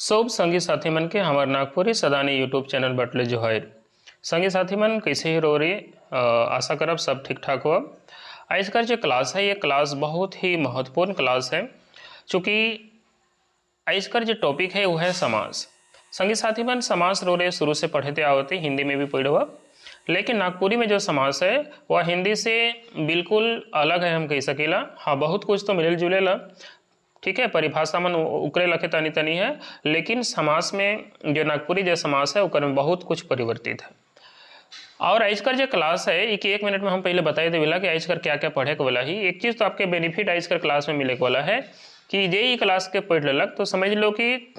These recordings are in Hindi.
सब संगी साथी मन के हमार नागपुरी सदानी यूट्यूब चैनल बटले जो है संगी साथी मन कैसे ही रो रही आशा करब सब ठीक ठाक हो। आज का जो क्लास है ये क्लास बहुत ही महत्वपूर्ण क्लास है, चूँकि आज का जो टॉपिक है वो है समास। संगी साथी मन समास रो रहे शुरू से पढ़े थे आवते, हिंदी में भी पढ़े हुआ, लेकिन नागपुरी में जो समास है वह हिंदी से बिल्कुल अलग है, हम कह सकेला। हाँ, बहुत कुछ तो मिले जुलेला, ठीक है, परिभाषा मन उकरे लखे तनी तनी है, लेकिन समास में जो नागपुरी जो समास है उकर में बहुत कुछ परिवर्तित है। और आज का जो क्लास है एक मिनट में हम पहले बताए देवेला कि आज कर क्या क्या पढ़े के वाला ही। एक चीज़ तो आपके बेनिफिट आज कर क्लास में मिले के वाला है कि जे क्लास के पढ़ लेलक तो समझ लो कि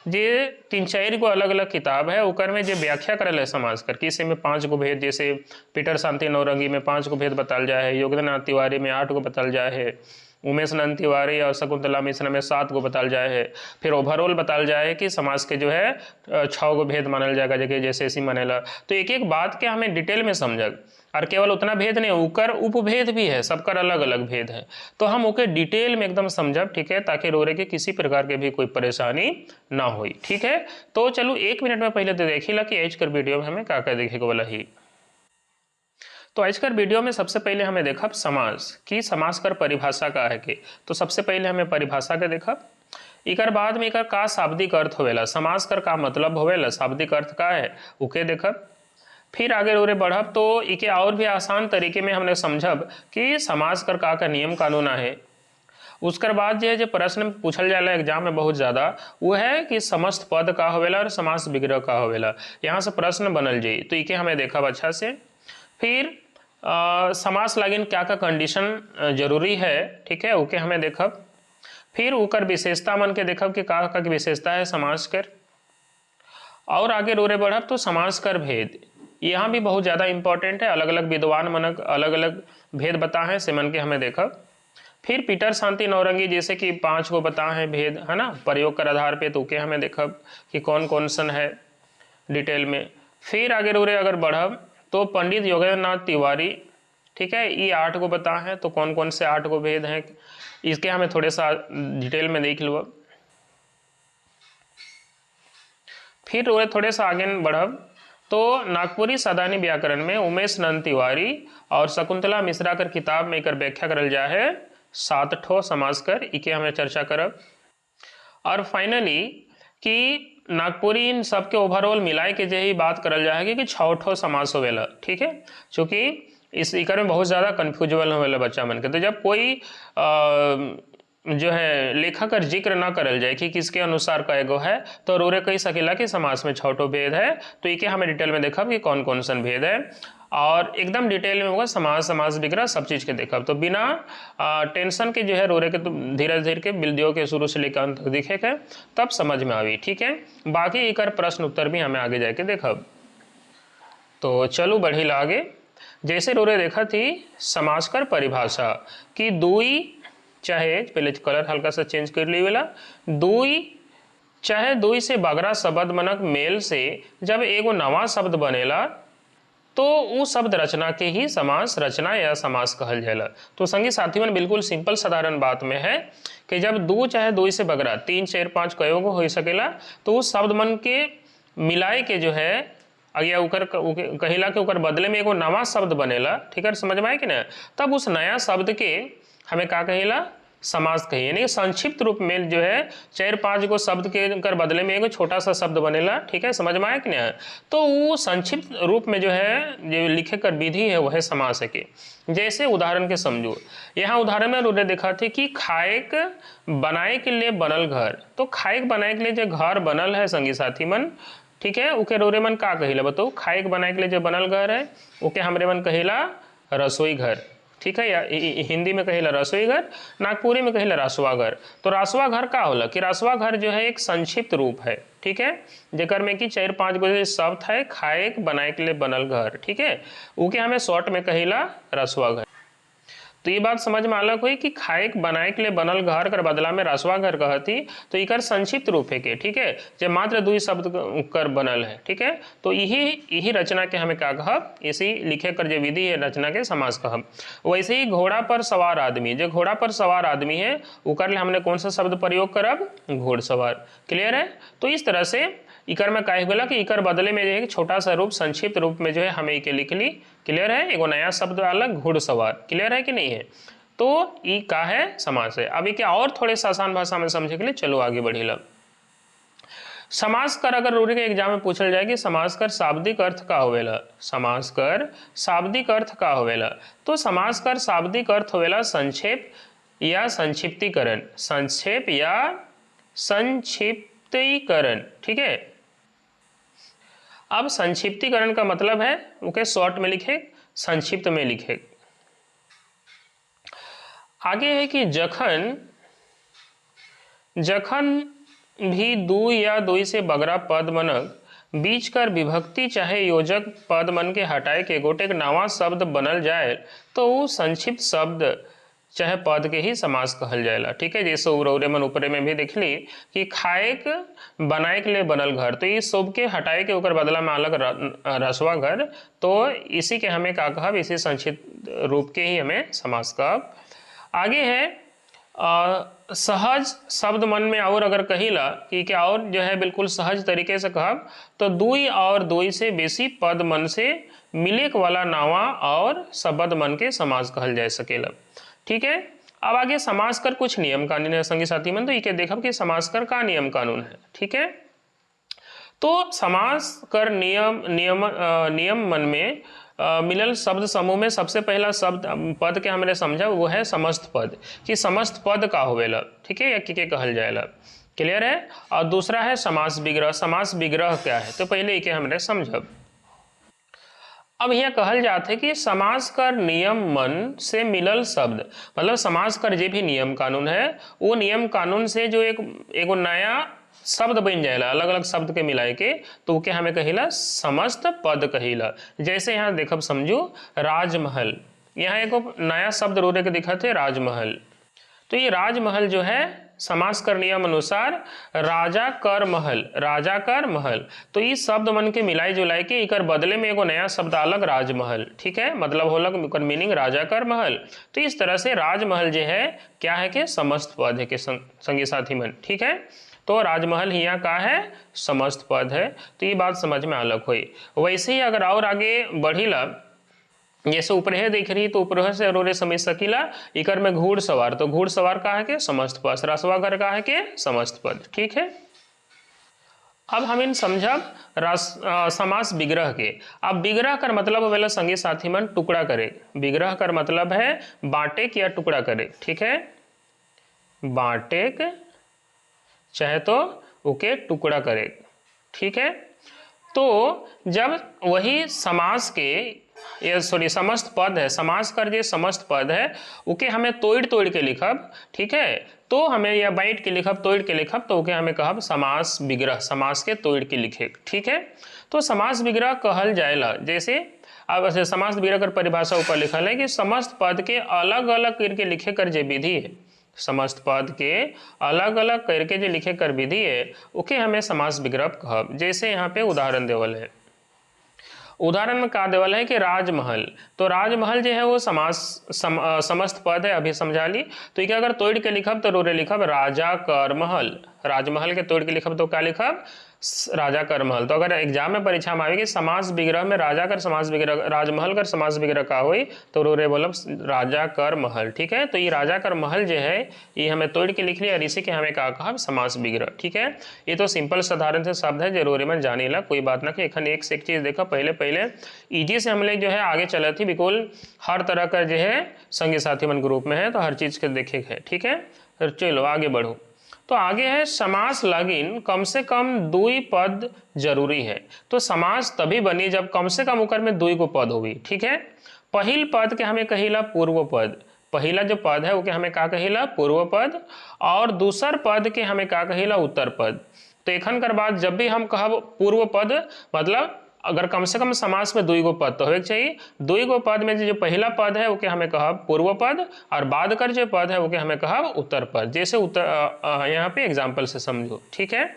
जे 3-4 गो अलग अलग किताब है उकर में जो व्याख्या करल है समाज कर, किसी में 5 गो भेद, जैसे पीटर शांति नौरंगी में 5 गो भेद बताल जाए है, योगेंद्र नाथ तिवारी में 8 गो बताल जाए है, उमेश नंद तिवारी और शकुंतला मिश्र में 7 गो बताल जाए है। फिर ओवरऑल बताल जाए है कि समाज के जो है 6 गो भेद मानल जाएगा, जगह जैसे ऐसी मानेला। तो एक एक बात के हमें डिटेल में समझक, और केवल उतना भेद नहीं, उकर उपभेद भी है, सबकर अलग अलग भेद है, तो हम ओके डिटेल में एकदम समझब, ठीक है, ताकि रोरे के किसी प्रकार के भी कोई परेशानी ना हो, ठीक है। तो चलो 1 मिनट में पहले तो देखिला कि आज कर वीडियो में हमें क्या क्या देखे को वाला ही। तो आज कर वीडियो में सबसे पहले हमें देखब समास कि समास कर परिभाषा का है के। तो सबसे पहले हमें परिभाषा के देखब, इकर बाद में इकर का शाब्दिक अर्थ होवेला, समास कर का मतलब होवेला, शाब्दिक अर्थ का है उके देखब। फिर आगे रोरे बढ़ब तो इके और भी आसान तरीके में हमने समझब कि समास कर का नियम कानून है। उसकर बाद जो प्रश्न पूछल जाला एग्जाम में बहुत ज़्यादा, वो है कि समस्त पद का होवेला और समास विग्रह का होवेला, यहाँ से प्रश्न बनल जाई, तो इके हमें देखब अच्छा से। फिर समास लागिन क्या क्या कंडीशन जरूरी है, ठीक है, उके हमें देखब। फिर उकर विशेषता मन के देखब कि का विशेषता है समास कर। और आगे रोरे बढ़ब तो समास कर भेद, यहाँ भी बहुत ज़्यादा इंपॉर्टेंट है, अलग अलग विद्वान मनक अलग अलग भेद बता है से मन के हमें देखब। फिर पीटर शांति नौरंगी जैसे कि 5 गो बता है भेद, है ना, प्रयोग कर आधार पे, तो के हमें देखब कि कौन कौन सन है डिटेल में। फिर आगे रोरे अगर बढ़ब तो पंडित योगेंद्र नाथ तिवारी, ठीक है, ये 8 गो बता है, तो कौन कौन से 8 गो भेद हैं इसके हमें थोड़े सा डिटेल में देख लो। फिर रोरे थोड़े सा आगे बढ़ब तो नागपुरी सदानी व्याकरण में उमेश नंद तिवारी और शकुंतला मिश्रा कर किताब में एकर व्याख्या करल जा है 7 ठो समास कर, इके हमें चर्चा करब। और फाइनली कि नागपुरी इन सबके ओवरऑल मिलाए के यही बात करल जाएगी कि 6 ठो समास होवेला, ठीक है, चूँकि इस इकर में बहुत ज़्यादा कन्फ्यूजल होवेला बच्चा मन के। तो जब कोई जो है लेखक कर जिक्र ना करल जाए कि किसके अनुसार का एगो है, तो रोरे कही सकेला कि समास में 6 ठो भेद है, तो इके हमें डिटेल में देखब कि कौन कौन सन भेद है, और एकदम डिटेल में होगा समास समास विग्रह सब चीज़ के देखब। तो बिना टेंशन के जो है रोरे के तो धीरे धीरे के बिल्दियों के शुरू से लेकर अंत तक दिखे के तब समझ में आवी, ठीक है। बाकी इकर प्रश्न उत्तर भी हमें आगे जाके देखब। तो चलो बढ़ी आगे। जैसे रोरे देखा थी समास कर परिभाषा कि दुई, चाहे पहले कलर हल्का सा चेंज कर लीवेला, दुई चाहे दुई से बगरा शब्द मनक मेल से जब एगो नवा शब्द बनेला तो वो शब्द रचना के ही समास रचना या समास कहल जाला। तो संगी साथी मन बिल्कुल सिंपल साधारण बात में है कि जब 2 चाहे 2 से बगरा 3, 4, 5 कयोगो हो सकेला, तो उस शब्द मन के मिलाए के जो है अगिया उकर कहिला के उकर बदले में एगो नवा शब्द बनेला, ठीक है, समझ में आए कि ना, तब उस नया शब्द के हमें का कहिला समास कही, यानी संक्षिप्त रूप में जो है 4-5 गो शब्द के कर बदले में एगो छोटा सा शब्द बनेला, ठीक है, समझ में आया कि नहीं। तो वो संक्षिप्त रूप में जो है जो लिखे कर विधि है वह समास है के। जैसे उदाहरण के समझो, यहाँ उदाहरण में उन्होंने देखा थे कि खाएक बनाए के लिए बनल घर, तो खाएक बनाए के लिए जो घर बनल है संगी साथी मन, ठीक है, उके रोरे मन का कहिला बताओ, खाएक बनाए के लिए जो बनल घर है उके हमरे मन कहिला रसोई घर, ठीक है, या हिंदी में कहिला रसोई घर, नागपुरी में कहिला रासवा घर। तो रासवा घर का होला कि रासवा घर जो है एक संक्षिप्त रूप है, ठीक है, जेकर में कि 4-5 गो शब्द है, खाए बनाए के लिए बनल घर, ठीक है, उके हमें शॉर्ट में कहिला रसवा घर। तो ये बात समझ में अलग हुई कि खाएक बनाए के लिए बनल घर कर बदला में रसवा घर कहती, तो इकर संक्षिप्त रूप है के, ठीक है, जो मात्र दुई शब्द कर बनल है, ठीक है। तो यही रचना के हमें क्या कहब, इसी लिखे कर जो विधि है रचना के समास कहब। वैसे ही घोड़ा पर सवार आदमी, जो घोड़ा पर सवार आदमी है उकर लिए हमने कौन सा शब्द प्रयोग करब, घोड़सवार। क्लियर है। तो इस तरह से इकर में काहे बोला कि इकर बदले में जो है छोटा सा रूप संक्षिप्त रूप में जो है हमें इके लिख ली। क्लियर है। एगो नया शब्द अलग घुड़सवार। क्लियर है कि नहीं है। तो ई का है समास है। अभी क्या और थोड़े सा आसान भाषा में समझे के लिए चलो आगे बढ़ी लब। समास कर अगर रूढ़ी के एग्जाम में पूछल जाए कि समास कर शाब्दिक अर्थ का होवेला, समास कर शाब्दिक अर्थ का होवेला, तो समास कर शाब्दिक अर्थ होवेला संक्षेप या संक्षिप्तीकरण, संक्षेप या संक्षिप्तीकरण। ठीक है। अब संक्षिप्तीकरण का मतलब है ओके शॉर्ट में लिखे, संक्षिप्त में लिखे। आगे है कि जखन जखन भी दू या दुई से बगरा पद मनक बीच कर विभक्ति चाहे योजक पद मन के हटाए के गोटेक नवा शब्द बनल जाए तो वो संक्षिप्त शब्द चाहे पद के ही समास कहल जाएला। ठीक है। जैसे उरौरे मन ऊपरे में भी देख ली कि खाएक बनाए के लिए बनल घर, तो ये सब के हटाए के ऊपर बदला में अलग रसवा घर, तो इसी के हमें का कहब, इसी संक्षिप्त रूप के ही हमें समास कहब। आगे है सहज शब्द मन में और अगर कहिला कि क्या और जो है बिल्कुल सहज तरीके से कहब तो दुई और दुई से बेसी पद मन से मिलेक वाला नावा और शब्द मन के समास कहल जा सकेला। ठीक है। अब आगे समास कर कुछ नियम कानून है संगी साथी मन, तो ये देखब कि समास कर का नियम कानून है। ठीक है। तो समास कर नियम मन में मिलल शब्द समूह में सबसे पहला शब्द पद के हमने समझा वो है समस्त पद, कि समस्त पद का होवेला। ठीक है। या के कहल जाएला। क्लियर है। और दूसरा है समास विग्रह। समास विग्रह क्या है तो पहले इके हमने समझब। अब यह कहल जाते कि समास कर नियम मन से मिलल शब्द, मतलब समास कर जे भी नियम कानून है वो नियम कानून से जो एगो नया शब्द बन जाएला, अलग अलग शब्द के मिलाए के, तो के हमें कहिला समस्त पद कहिला। जैसे यहाँ देखब समझू राजमहल, यहाँ एगो नया शब्द रोरे के दिखते राजमहल, तो ये राजमहल जो है समास कर नियम अनुसार राजा कर महल, राजा कर महल, तो इस शब्द मन के मिलाई जुलाई के इकर बदले में एगो नया शब्द अलग राजमहल। ठीक है। मतलब होलक मीनिंग राजा कर महल। तो इस तरह से राजमहल जो है क्या है कि समस्त पद है के संगी साथी मन। ठीक है। तो राजमहल यहाँ का है समस्त पद है। तो ये बात समझ में अलग हुई। वैसे ही अगर और आगे बढ़ीला, जैसे ऊपर है देख रही तो ऊपर से रोरे समझ सकीला इकर में घुड़सवार, तो घुड़सवार का है के समस्त पद, रसवा घर का है के समस्त पद। ठीक है। अब हम इन समझब समास विग्रह के। अब विग्रह कर मतलब वेला संगी साथी मन टुकड़ा करे। विग्रह कर मतलब है बांटे या टुकड़ा करे। ठीक है। बांटे चाहे तो ओके टुकड़ा करे। ठीक है। तो जब वही समास के समस्त पद है, समास कर जो समस्त पद है उके हमें तोड़ के लिखब। ठीक है। तो हमें या बाइट के लिखब, तोड़ के लिखब, तो ओके हमें कहब समास विग्रह, समास के तोड़ के लिखे। ठीक है। तो समास विग्रह कहल जाएला। जैसे अब समास विग्रह कर परिभाषा ऊपर लिखल है कि समस्त पद के अलग अलग करके लिखे कर जे विधि है, समस्त पद के अलग अलग करके जो लिखे कर विधि है ओके हमें समास विग्रह कहब। जैसे यहाँ पे उदाहरण देवल है, उदाहरण में का देवल है कि राजमहल, तो राजमहल जो है वो समस्त पद है, अभी समझा ली। तो क्या अगर तोड़ के लिखब तो रोरे लिखब राजा कर महल, राजमहल के तोड़ के लिखब तो क्या लिखब राजा कर महल। तो अगर एग्जाम में परीक्षा में आएगी समास विग्रह में राजा कर समास विग्रह, राजमहल कर समास विग्रह का हुई तो रोरे बोलब राजा कर महल। ठीक है। तो ये राजा कर महल जो है ये हमें तोड़ के लिख लिया और इसी के हमें कहा कहब समास विग्रह। ठीक है। ये तो सिंपल साधारण से शब्द है, जरूरी में जाने ला कोई बात ना कि एखन एक से एक चीज देखा पहले इजी से हम लोग जो है आगे चले थी, बिल्कुल हर तरह का जो है संगी साथी मन ग्रुप में है तो हर चीज के देखे है। ठीक है। तो चलो आगे बढ़ो। तो आगे है समास लागिन कम से कम दुई पद जरूरी है। तो समास तभी बनी जब कम से कम उकर में दुई को पद होगी। ठीक है। पहिल पद के हमें कहिला पूर्व पद, पहला जो पद है वो के हमें का कहिला पूर्व पद, और दूसर पद के हमें का कहिला उत्तर पद। तो एखन कर बाद जब भी हम कहब पूर्व पद मतलब अगर कम से कम समास में दुई गो पद तो होके चाहिए। दुई गो पद में जो पहला पद है वो के हमें कहब पूर्व पद, और बाद कर जो पद है वो के हमें कहब उत्तर पद। जैसे यहाँ पे एग्जाम्पल से समझो, ठीक है।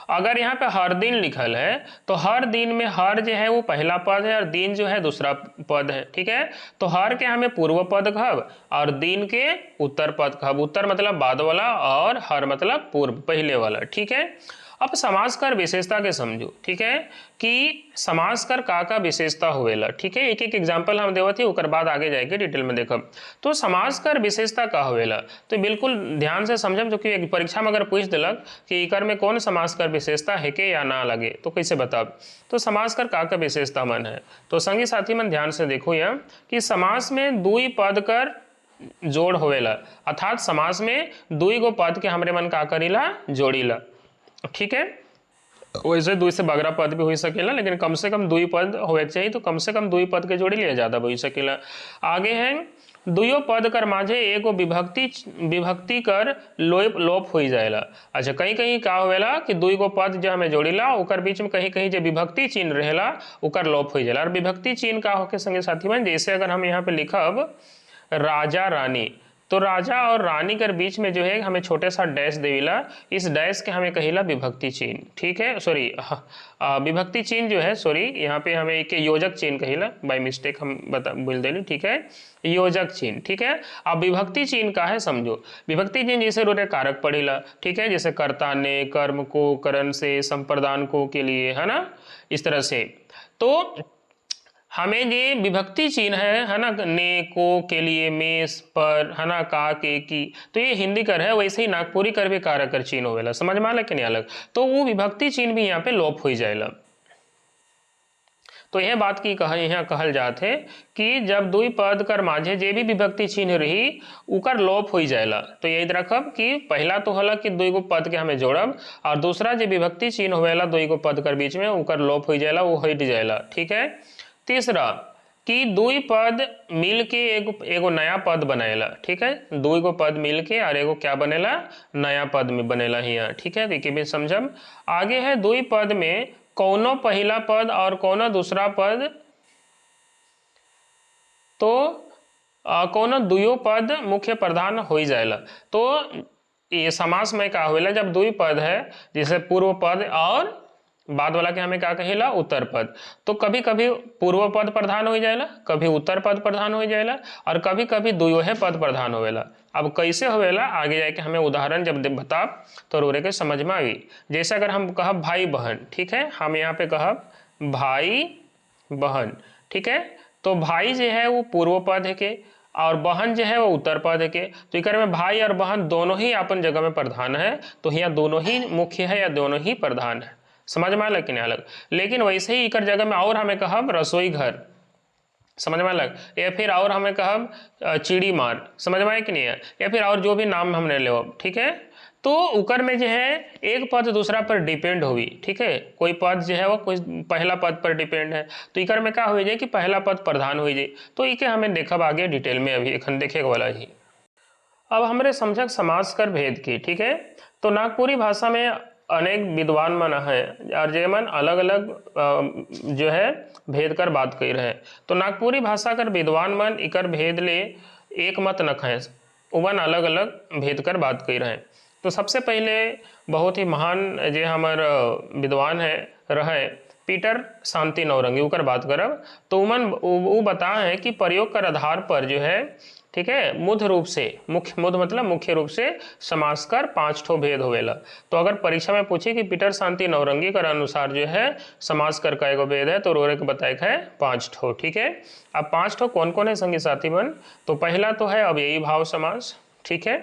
अगर यहाँ पे हर दिन लिखल है तो हर दिन में हर जो है वो पहला पद है और दिन जो है दूसरा पद है, ठीक है। तो हर के हमें पूर्व पद कहब और दिन के उत्तर पद कहब। उत्तर मतलब बाद वाला और हर मतलब पूर्व पहले वाला, ठीक है। अब समास कर विशेषता के समझो, ठीक है, कि समास कर का विशेषता होवेला, ठीक है। एक एक एग्जाम्पल हम देवत ही ओकर बाद आगे जाएंगे डिटेल में देखब। तो समास कर विशेषता का होवेला तो बिल्कुल ध्यान से समझब, जो कि परीक्षा में अगर पूछ दिलक कि इकर में कौन समास कर विशेषता है के या ना लगे तो कैसे बताब। तो समास कर का विशेषता मन है, तो संगी साथी मन ध्यान से देखो यह कि समास में दुई पद कर जोड़ होवेला, अर्थात समास में दुई गो पद के हमरे मन का करीला जोड़ीला, ठीक है। वैसे दुई से बगरा पद भी हो सकेला, लेकिन कम से कम दुई पद होवे चाहिए, तो कम से कम दुई पद के जोड़ी लिया ज़्यादा हो सकेला। आगे है दुयो पद कर माझे एगो विभक्ति कर लोप हो जाएला। अच्छा, कहीं कहीं का होवेला कि दुई गो पद जो हमें जोड़ीला ओकर बीच में कहीं कहीं जो विभक्ति चिन्ह रहेला ओकर लोप हो जाएला। और विभक्ति चिन्ह का होके संगे साथी मन, जैसे अगर हम यहाँ पे लिखब राजा रानी, तो राजा और रानी के बीच में जो है हमें छोटे सा डैश देविला, इस डैश के हमें कहिला विभक्ति चिन्ह, ठीक है। सॉरी, विभक्ति चिन्ह जो है, सॉरी यहाँ पे हमें एक योजक चिन्ह कहिला, बाय मिस्टेक हम बोल देली, ठीक है, योजक चिन्ह, ठीक है। अब विभक्ति चिन्ह का है समझो। विभक्ति चिन्ह जैसे रोरे कारक पढ़ेला, ठीक है, जैसे कर्ता ने, कर्म को, करण से, संप्रदान को के लिए, है ना, इस तरह से। तो हमें ये विभक्ति चिन्ह है ना, ने, को के लिए, मेष पर, है ना, का, के, की, तो ये हिंदी कर है। वैसे ही नागपुरी कर भी कारक कर चिन्ह होवेला, समझ में आला कि नहीं अलग, तो वो विभक्ति चिन्ह भी यहाँ पे लोप हो जाएगा। तो यह बात की यहाँ कहल जात है कि जब दुई पद कर माझे जे भी विभक्ति चिन्ह रही उकर लोप हो जाएला। तो यही रखब कि पहला तो हला कि दुई गो पद के हमें जोड़ब, और दूसरा जो विभक्ति चिन्ह होवेला दुई गो पद कर बीच में उकर लोप हो जाएला, वो हट जाएला, ठीक है। तीसरा कि दुई पद मिल के एगो नया पद बनेला, ठीक है। दुई गो पद मिल के और एगो क्या बनेला, नया पद में बनेला हिया, ठीक है। देखिए भी समझब। आगे है दुई पद में कौनो पहला पद और कौनो दूसरा पद, तो कौनो दुयो पद मुख्य प्रधान हो जाएला। तो ये समास में क्या होएला, जब दुई पद है जैसे पूर्व पद और बाद वाला के हमें क्या कहेला उत्तर पद, तो कभी कभी पूर्व पद प्रधान हो जाएला, कभी उत्तर पद प्रधान हो जाएला, और कभी कभी दुयो है पद प्रधान होवेला। अब कैसे होवेला आगे जाके हमें उदाहरण जब बताब तो रोरे के समझ में आई। जैसे अगर हम कहब भाई बहन, ठीक है, हम यहाँ पे कहब भाई बहन, ठीक है। तो भाई जो है वो पूर्व पद है के और बहन जो है वो उत्तर पद है के, तो इकर में भाई और बहन दोनों ही अपन जगह में प्रधान है, तो यहाँ दोनों ही मुख्य है या दोनों ही प्रधान है, समझ में अलग कि नहीं अलग। लेकिन वैसे ही इकर जगह में और हमें कहब रसोई घर, समझ में अलग, या फिर और हमें कहब चिड़ी मार, समझ में आए कि नहीं है, या फिर और जो भी नाम हमने ले, ठीक है। तो उकर में जो है एक पद दूसरा पर डिपेंड होगी, ठीक है। कोई पद जो है वो कोई पहला पद पर डिपेंड है, तो इकर में क्या हो जाए कि पहला पद प्रधान हो जाए। तो इके हमें देखब आगे डिटेल में, अभी एखन देखे वाला ही। अब हमारे समझक समास कर भेद की, ठीक है। तो नागपुरी भाषा में अनेक विद्वान मन है और जे मन अलग अलग जो है भेद कर बात कर रहे हैं। तो नागपुरी भाषा कर विद्वान मन इकर भेद ले एक मत न है, उमन अलग अलग भेद कर बात कर रहे हैं। तो सबसे पहले बहुत ही महान जे हमार विद्वान है रहे पीटर शांति नौरंगी उकर बात करब। तो उमन वो बता है कि प्रयोग कर आधार पर जो है, ठीक है, मुख्य रूप से मुख्य मतलब मुख्य रूप से समास कर 5 ठो भेद होवेला। तो अगर परीक्षा में पूछे कि पीटर शांति नौरंगी कर अनुसार जो है समास कर का एगो भेद है, तो रोरे के बताए है 5 ठो, ठीक है। अब 5 ठो कौन कौन है संगी साथी बन, तो पहला तो है अव्ययी भाव समास, ठीक है।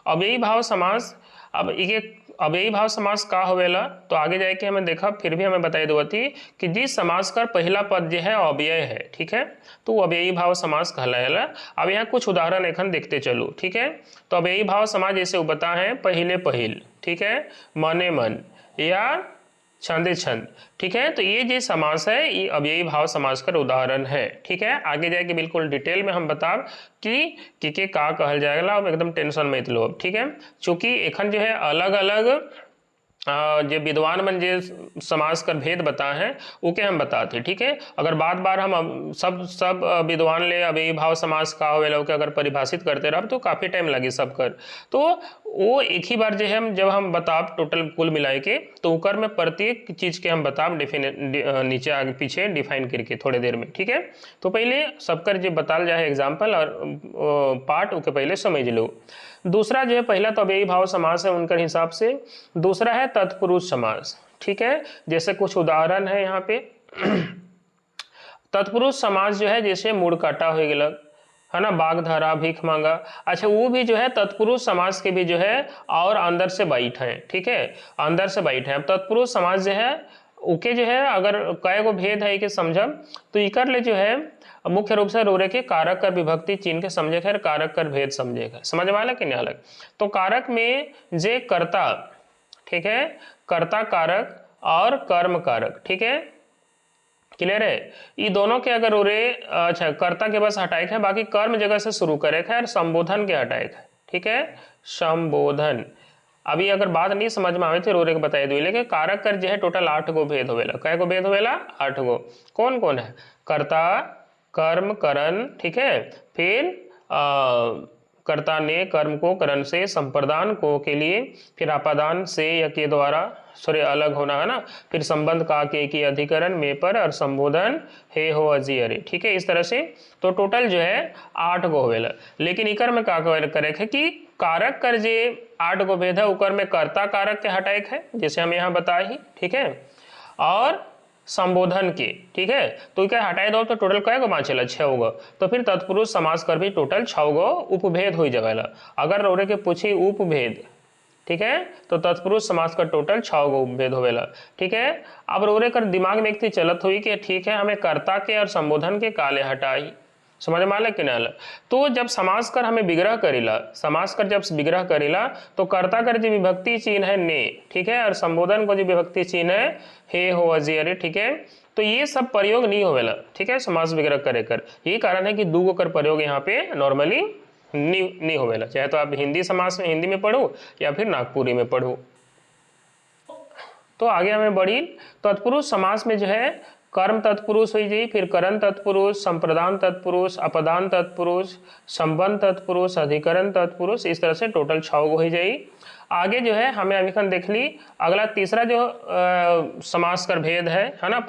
अव्ययी भाव समास, अब ये अव्ययी भाव समास का होवेला, तो आगे जाके हमें देखा फिर भी हमें बताई देवती कि जिस समास का पहला पद जो है अव्यय है, ठीक है, तो अव्ययी भाव समास कहलाएला। अब यहाँ कुछ उदाहरण एखन देखते चलो, ठीक है। तो अव्ययी भाव समास जैसे वो बता है पहिले पहिल, ठीक है, मने मन या छंदे छंद, ठीक है। तो ये जो समास है ये अव्ययी भाव समास का उदाहरण है, ठीक है। आगे जाके बिल्कुल डिटेल में हम बताब कि के का कहल जाएगा, अब एकदम टेंशन मत लो, ठीक है। चूंकि एखन जो है अलग अलग जो विद्वान मन जे समास कर भेद बता हैं उके हम बताते, ठीक है। अगर बार बार हम सब विद्वान ले अव्ययी भाव समास का होवेला ओके अगर परिभाषित करते रह तो काफ़ी टाइम लगी सब कर, तो वो एक ही बार जो है जब हम बताब टोटल कुल मिलाए के तो ओकर में प्रत्येक चीज़ के हम बताब नीचे आगे पीछे डिफाइन करके थोड़े देर में, ठीक है। तो पहले सबकर जो बताल जाए एग्जाम्पल और पार्ट ओके पहले समझ लो। दूसरा जो है पहला तो अव्ययी भाव समास है उनके हिसाब से, दूसरा है तत्पुरुष समास, ठीक है। जैसे कुछ उदाहरण है यहाँ पे तत्पुरुष समास जो है जैसे मूड काटा हो गया है ना, बाघ धरा भीख मांगा, अच्छा वो भी जो है तत्पुरुष समास के भी जो है और अंदर से बैठ है, ठीक है, अंदर से बैठ है। अब तत्पुरुष समास जो है ओके जो है अगर कई गो भेद है कि समझब तो इकर ले जो है मुख्य रूप से रोरे के कारक कर विभक्ति चिन्ह के समझे है, कारक कर भेद समझे है, समझ वाला कि नहीं अलग। तो कारक में जे कर्ता, ठीक है, कर्ता कारक और कर्म कारक, ठीक है, क्लियर है। ये दोनों के अगर रोरे अच्छा कर्ता के बस हटाए है, बाकी कर्म जगह से शुरू करे है और संबोधन के हटाए है, ठीक है, संबोधन। अभी अगर बात नहीं समझ में आवे थे रोरे के बताए दो, लेकिन कारक कर जो है टोटल 8 गो भेद होवेला, कै गो भेद होवेला 8 गो। कौन कौन है, कर्ता कर्म करण, ठीक है, फिर कर्ता ने कर्म को करण से, संप्रदान को के लिए, फिर आपादान से या के द्वारा सॉरी अलग होना है ना, फिर संबंध का के की अधिकरण में पर और संबोधन हे हो अजी अरे, ठीक है, इस तरह से तो टोटल जो है 8 गो होवेला। लेकिन इकर में का करे है कि कारक कर जे 8 गो भेद है उकर में कर्ता कारक के हटाए है जैसे हम यहाँ बताए ही, ठीक है, और संबोधन के, ठीक है, तो क्या हटाए दो तो टोटल कै गो बाँचेला 6 गो। तो फिर तत्पुरुष समास कर भी टोटल 6 गो उपभेद हो जाएगा। अगर रोरे के पूछी उपभेद, ठीक है, तो तत्पुरुष समास का टोटल 6 गो उपभेद होवेला, ठीक है। अब रोरे कर दिमाग में एक चलत हुई कि ठीक है हमें कर्ता के और संबोधन के काले हटाई, समझ में आला कि नहीं आला। तो जब समास कर हमें विग्रह करेला, समास कर जब विग्रह करेला तो कर्ता कर जो विभक्ति चिन्ह है ने, ठीक है, और संबोधन को जो विभक्ति चिन्ह है हे हो अजी अरे, ठीक है, तो ये सब प्रयोग नहीं होवेला, ठीक है, समास विग्रह करे कर। यही कारण है कि दो गो कर प्रयोग यहाँ पे नॉर्मली नहीं होवेला, चाहे तो आप हिंदी समास में हिंदी में पढ़ो या फिर नागपुरी में पढ़ो। तो आगे हमें बढ़ी तत्पुरुष समास में जो है कर्म तत्पुरुष हो जाए, फिर करण तत्पुरुष, संप्रदान तत्पुरुष, अपदान तत्पुरुष, संबंध तत्पुरुष, अधिकरण तत्पुरुष, इस तरह से टोटल 6 गो हो जाए। आगे जो है हमें अभी खन देख ली अगला तीसरा जो समास कर भेद है ना,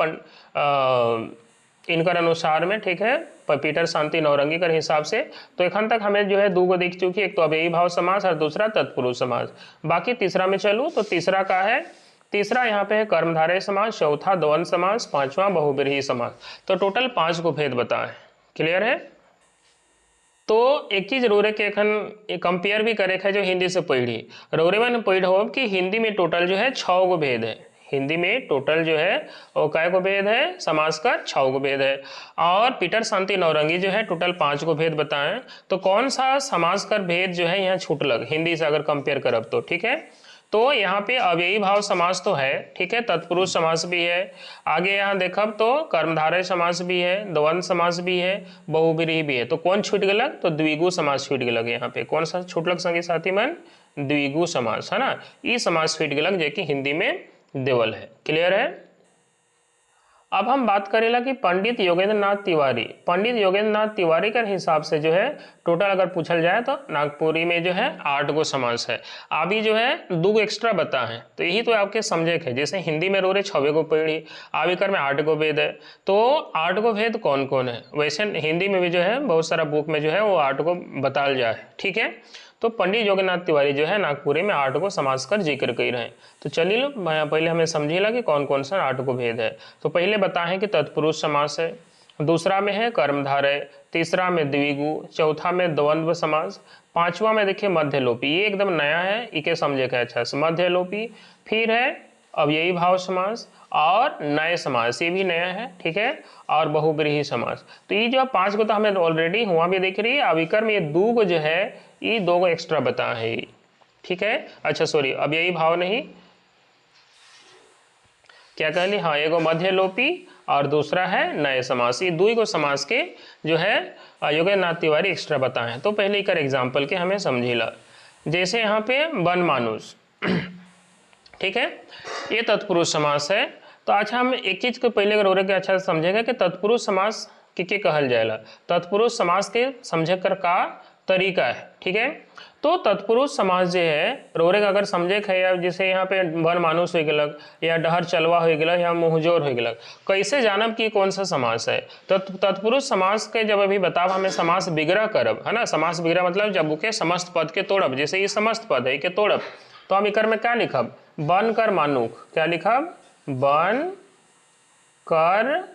इनकर अनुसार में, ठीक है, पीटर शांति नौरंगी कर हिसाब से। तो एखन तक हमें जो है 2 गो देख चुकी, एक तो अव्ययी भाव समास और दूसरा तत्पुरुष समास। बाकी तीसरा में चलूँ तो तीसरा का है, तीसरा यहाँ पे है कर्मधारय समास, चौथा द्वंद्व समास, पांचवा बहुब्रीहि समास। तो टोटल 5 गो भेद बताए, क्लियर है। तो एक चीज रोरे के एखन कंपेयर भी करे है जो हिंदी से पढ़ी, रोरे में पढ़ हो कि हिंदी में टोटल जो है 6 गो भेद है, हिंदी में टोटल जो है वो कै गो भेद है, समास का 6 गो भेद है। और पीटर शांति नौरंगी जो है टोटल 5 गो भेद बताएं। तो कौन सा समास कर भेद जो है यहाँ छूट लग हिंदी से अगर कंपेयर करब तो, ठीक है। तो यहाँ पे अव्ययी भाव समास तो है, ठीक है, तत्पुरुष समास भी है, आगे यहाँ देखब तो कर्मधारय समास भी है, द्वंद्व समास भी है, बहुब्रीहि भी है। तो कौन छूट गलक, तो द्विगु समास छूट गलक। यहाँ पे कौन सा छूटलक संगी साथी मन, द्विगु समास, है ना, ये समास छूट गलक जो कि हिंदी में देवल है, क्लियर है। अब हम बात करेला कि पंडित योगेंद्र नाथ तिवारी, पंडित योगेंद्र नाथ तिवारी के हिसाब से जो है टोटल अगर पूछल जाए तो नागपुरी में जो है 8 गो समास है। अभी जो है 2 गो एक्स्ट्रा बता है, तो यही तो आपके समझे है। जैसे हिंदी में रोरे 6 गो पढ़ी, अभी कर में 8 गो भेद है। तो 8 गो भेद कौन कौन है, वैसे हिंदी में भी जो है बहुत सारा बुक में जो है वो 8 गो बताल जाए, ठीक है। तो पंडित योगेंद्र नाथ तिवारी जो है नागपुरी में 8 गो समास कर जिक्र कर रहे हैं। तो चलिए लो पहले हमें समझिएला कि कौन कौन सा 8 गो भेद है। तो पहले बताएं कि तत्पुरुष समास है, दूसरा में है कर्मधारय, तीसरा में द्विगु, चौथा में द्वंद्व समास, पांचवा में देखिए मध्यलोपी, ये एकदम नया है, इके समझे का अच्छा से मध्यलोपी। फिर है अव्ययी भाव समास और नए समास, ये भी नया है, ठीक है, और बहुब्रीहि समास। तो ये जो 5 गो तो हमें ऑलरेडी हुआ भी देख रही है, अविकर में ये 2 गो जो है ये 2 गो एक्स्ट्रा बता है, ठीक है। अच्छा सॉरी, अव्ययी भाव नहीं, क्या कह ली, हाँ, एगो मध्यलोपी और दूसरा है नए समास। ये 2 गो समास के जो है योगेंद्र नाथ तिवारी एक्स्ट्रा बताए। तो पहले एक एग्जाम्पल के हमें समझिला, जैसे यहाँ पे वन मानुष, ठीक है, ये तत्पुरुष समास है। तो अच्छा हम एक चीज को पहले रोरे के अच्छा से समझेगा कि तत्पुरुष समास के कहल जाएगा। तत्पुरुष समास के समझे कर का तरीका है, ठीक है। तो तत्पुरुष समास जो है रोरे का अगर समझे है, या जैसे यहाँ पे वन मानुष हो गलक, या डहर चलवा हो गलक, या मुहजोर हो गलक, कैसे जानब कि कौन सा समास है। तो तत्पुरुष समास के जब अभी बताब हमें समास विग्रह करब, है ना। समास विग्रह मतलब जब के समस्त पद के तोड़ब, जैसे ये समस्त पद है के तोड़ब, तो हम इकर में क्या लिखब, बन कर मानुक, क्या लिखब, बन कर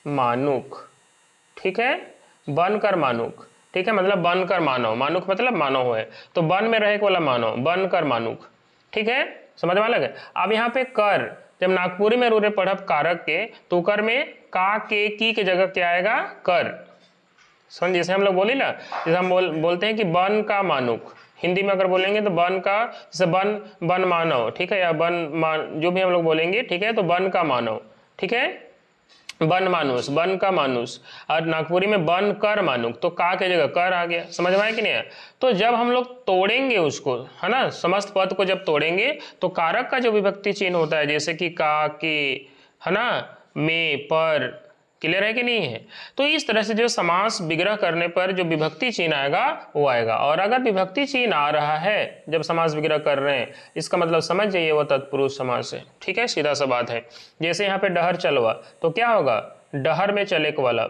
मानुक, ठीक है, बन कर मानुक, ठीक है, मतलब बन कर मानव, मानुक मतलब मानव है, तो बन में रहे वाला मानव, बन कर मानुक, ठीक है, समझ में लगे। अब यहाँ पे कर, जब नागपुरी में रोरे पढ़ब कारक के, तो कर में का के की के जगह क्या आएगा, कर, समझ। जैसे हम लोग बोली ना, जैसे हम बोलते हैं कि बन का मानुक, हिंदी में अगर बोलेंगे तो बन का, जैसे बन मानव, ठीक है, या जो भी हम लोग बोलेंगे, ठीक है, तो बन का मानव, ठीक है, बन मानुष, बन का मानुष। और नागपुरी में बन कर मानुक, तो का के जगह कर आ गया, समझ में आया कि नहीं है। तो जब हम लोग तोड़ेंगे उसको, है ना, समस्त पद को जब तोड़ेंगे, तो कारक का जो विभक्ति चिन्ह होता है, जैसे कि का, के, है ना, में, पर, क्लियर है कि नहीं है। तो इस तरह से जो समास विग्रह करने पर जो विभक्ति चिन्ह आएगा वो आएगा। और अगर विभक्ति चिन्ह आ रहा है जब समास विग्रह कर रहे हैं, इसका मतलब समझ जाइए वो तत्पुरुष समास है, ठीक है, सीधा सा बात है। जैसे यहाँ पे डहर चलवा, तो क्या होगा, डहर में चलेक वाला,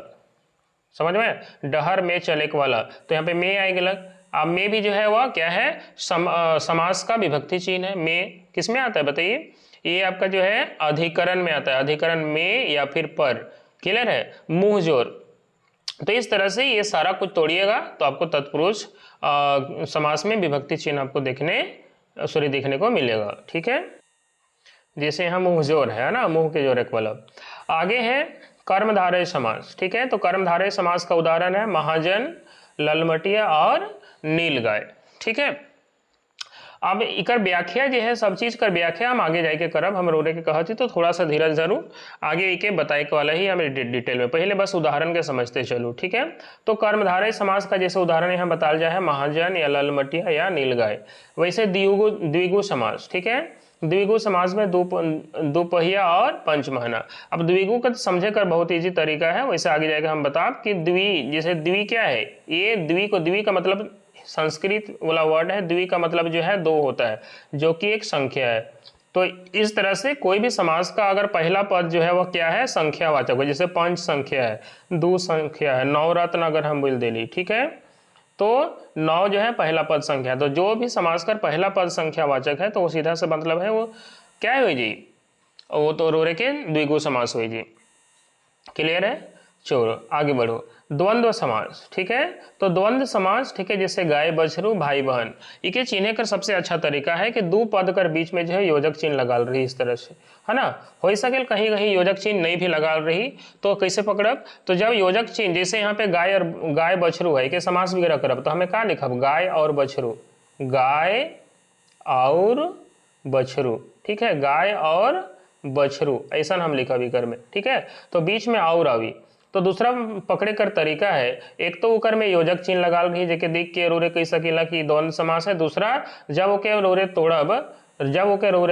समझ में, डहर में चलेक वाला, तो यहाँ पे में आएगा। अब में भी जो है वह क्या है, समास का विभक्ति चिन्ह है। में किस में आता है बताइए, ये आपका जो है अधिकरण में आता है, अधिकरण में या फिर पर, क्लियर है, मुंह जोर। तो इस तरह से ये सारा कुछ तोड़िएगा तो आपको तत्पुरुष समास में विभक्ति चिन्ह आपको देखने को मिलेगा, ठीक है। जैसे यहाँ मुंह जोर है ना, मुंह के जोर एक वाला। आगे है कर्मधारय समास, ठीक है। तो कर्मधारय समास का उदाहरण है महाजन, ललमटिया और नीलगाय, ठीक है। अब इकर व्याख्या जो है, सब चीज कर व्याख्या हम आगे जाके करब, हम रोरे के कहती तो थोड़ा सा धीरज धरू, आगे इके बताए के वाला ही हमें डिटेल में, पहले बस उदाहरण के समझते चलो, ठीक है। तो कर्मधारय समास का जैसे उदाहरण यहाँ बताया जाए है महाजन या ललमटिया या नीलगाय। वैसे द्विगु समास, ठीक है, द्विगु समास में दो पहिया और पंचमहना। अब द्विगु का समझे कर बहुत ईजी तरीका है, वैसे आगे जाएगा हम बताब कि द्वि, जैसे द्वि क्या है, ये द्वि का मतलब संस्कृत वाला वर्ड है, द्वि का मतलब जो है दो होता है, जो कि एक संख्या है। तो इस तरह से कोई भी समास का अगर पहला पद जो है वह क्या है, संख्यावाचक है, जैसे पंच संख्या है, दो संख्या है, नवरत्न अगर हम बोल देली, ठीक है, तो नौ जो है पहला पद संख्या। तो जो भी समास कर पहला पद संख्यावाचक है तो वो सीधा से मतलब है वो क्या है जी, वो तो रोरे के द्विगु समास हुई जी, क्लियर है। चलो आगे बढ़ो, द्वंद्व समास, ठीक है। तो द्वंद्व समास, ठीक है, जैसे गाय बछरू भाई बहन, इके चिन्हे कर सबसे अच्छा तरीका है कि दो पद कर बीच में जो है योजक चिन्ह लगा रही, इस तरह से, है ना। हो सके कहीं कहीं योजक चिन्ह नहीं भी लगा रही तो कैसे पकड़ब, तो जब योजक चिन्ह, जैसे यहाँ पे गाय बछरू है कि समास वगैरह करब, तो हमें क्या लिखब, गाय और बछरू, गाय और बछरू, ठीक है, गाय और बछरू, ऐसा हम लिखब इकर में, ठीक है। तो बीच में और आवी, तो दूसरा पकड़े कर तरीका है, एक तो उकर में योजक चिन्ह लगा रही जेके देख के रोरे कह सकेला कि द्वंद्व समास है। दूसरा जब ओके रोरे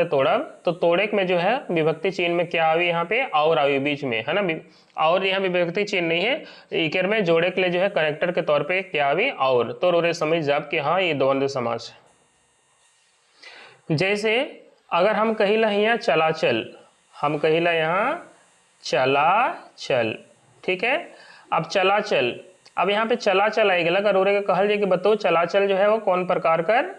तोड़ब तो तोड़े में जो है विभक्ति चिन्ह में क्या आवी, यहाँ पे और आवी बीच में, है ना, और यहाँ विभक्ति चिन्ह नहीं है, इकर में जोड़े के लिए जो है कनेक्टर के तौर पे क्या आवी और, तो रोरे समझ जाब कि हाँ ये द्वंद्व समास है। जैसे अगर हम कहिला यहाँ चलाचल, हम कहिला यहाँ चलाचल, ठीक है। अब चलाचल, अब यहाँ पे चलाचल आएगा, अगर रोरे के कहल जाए कि बताओ चलाचल जो है वो कौन प्रकार कर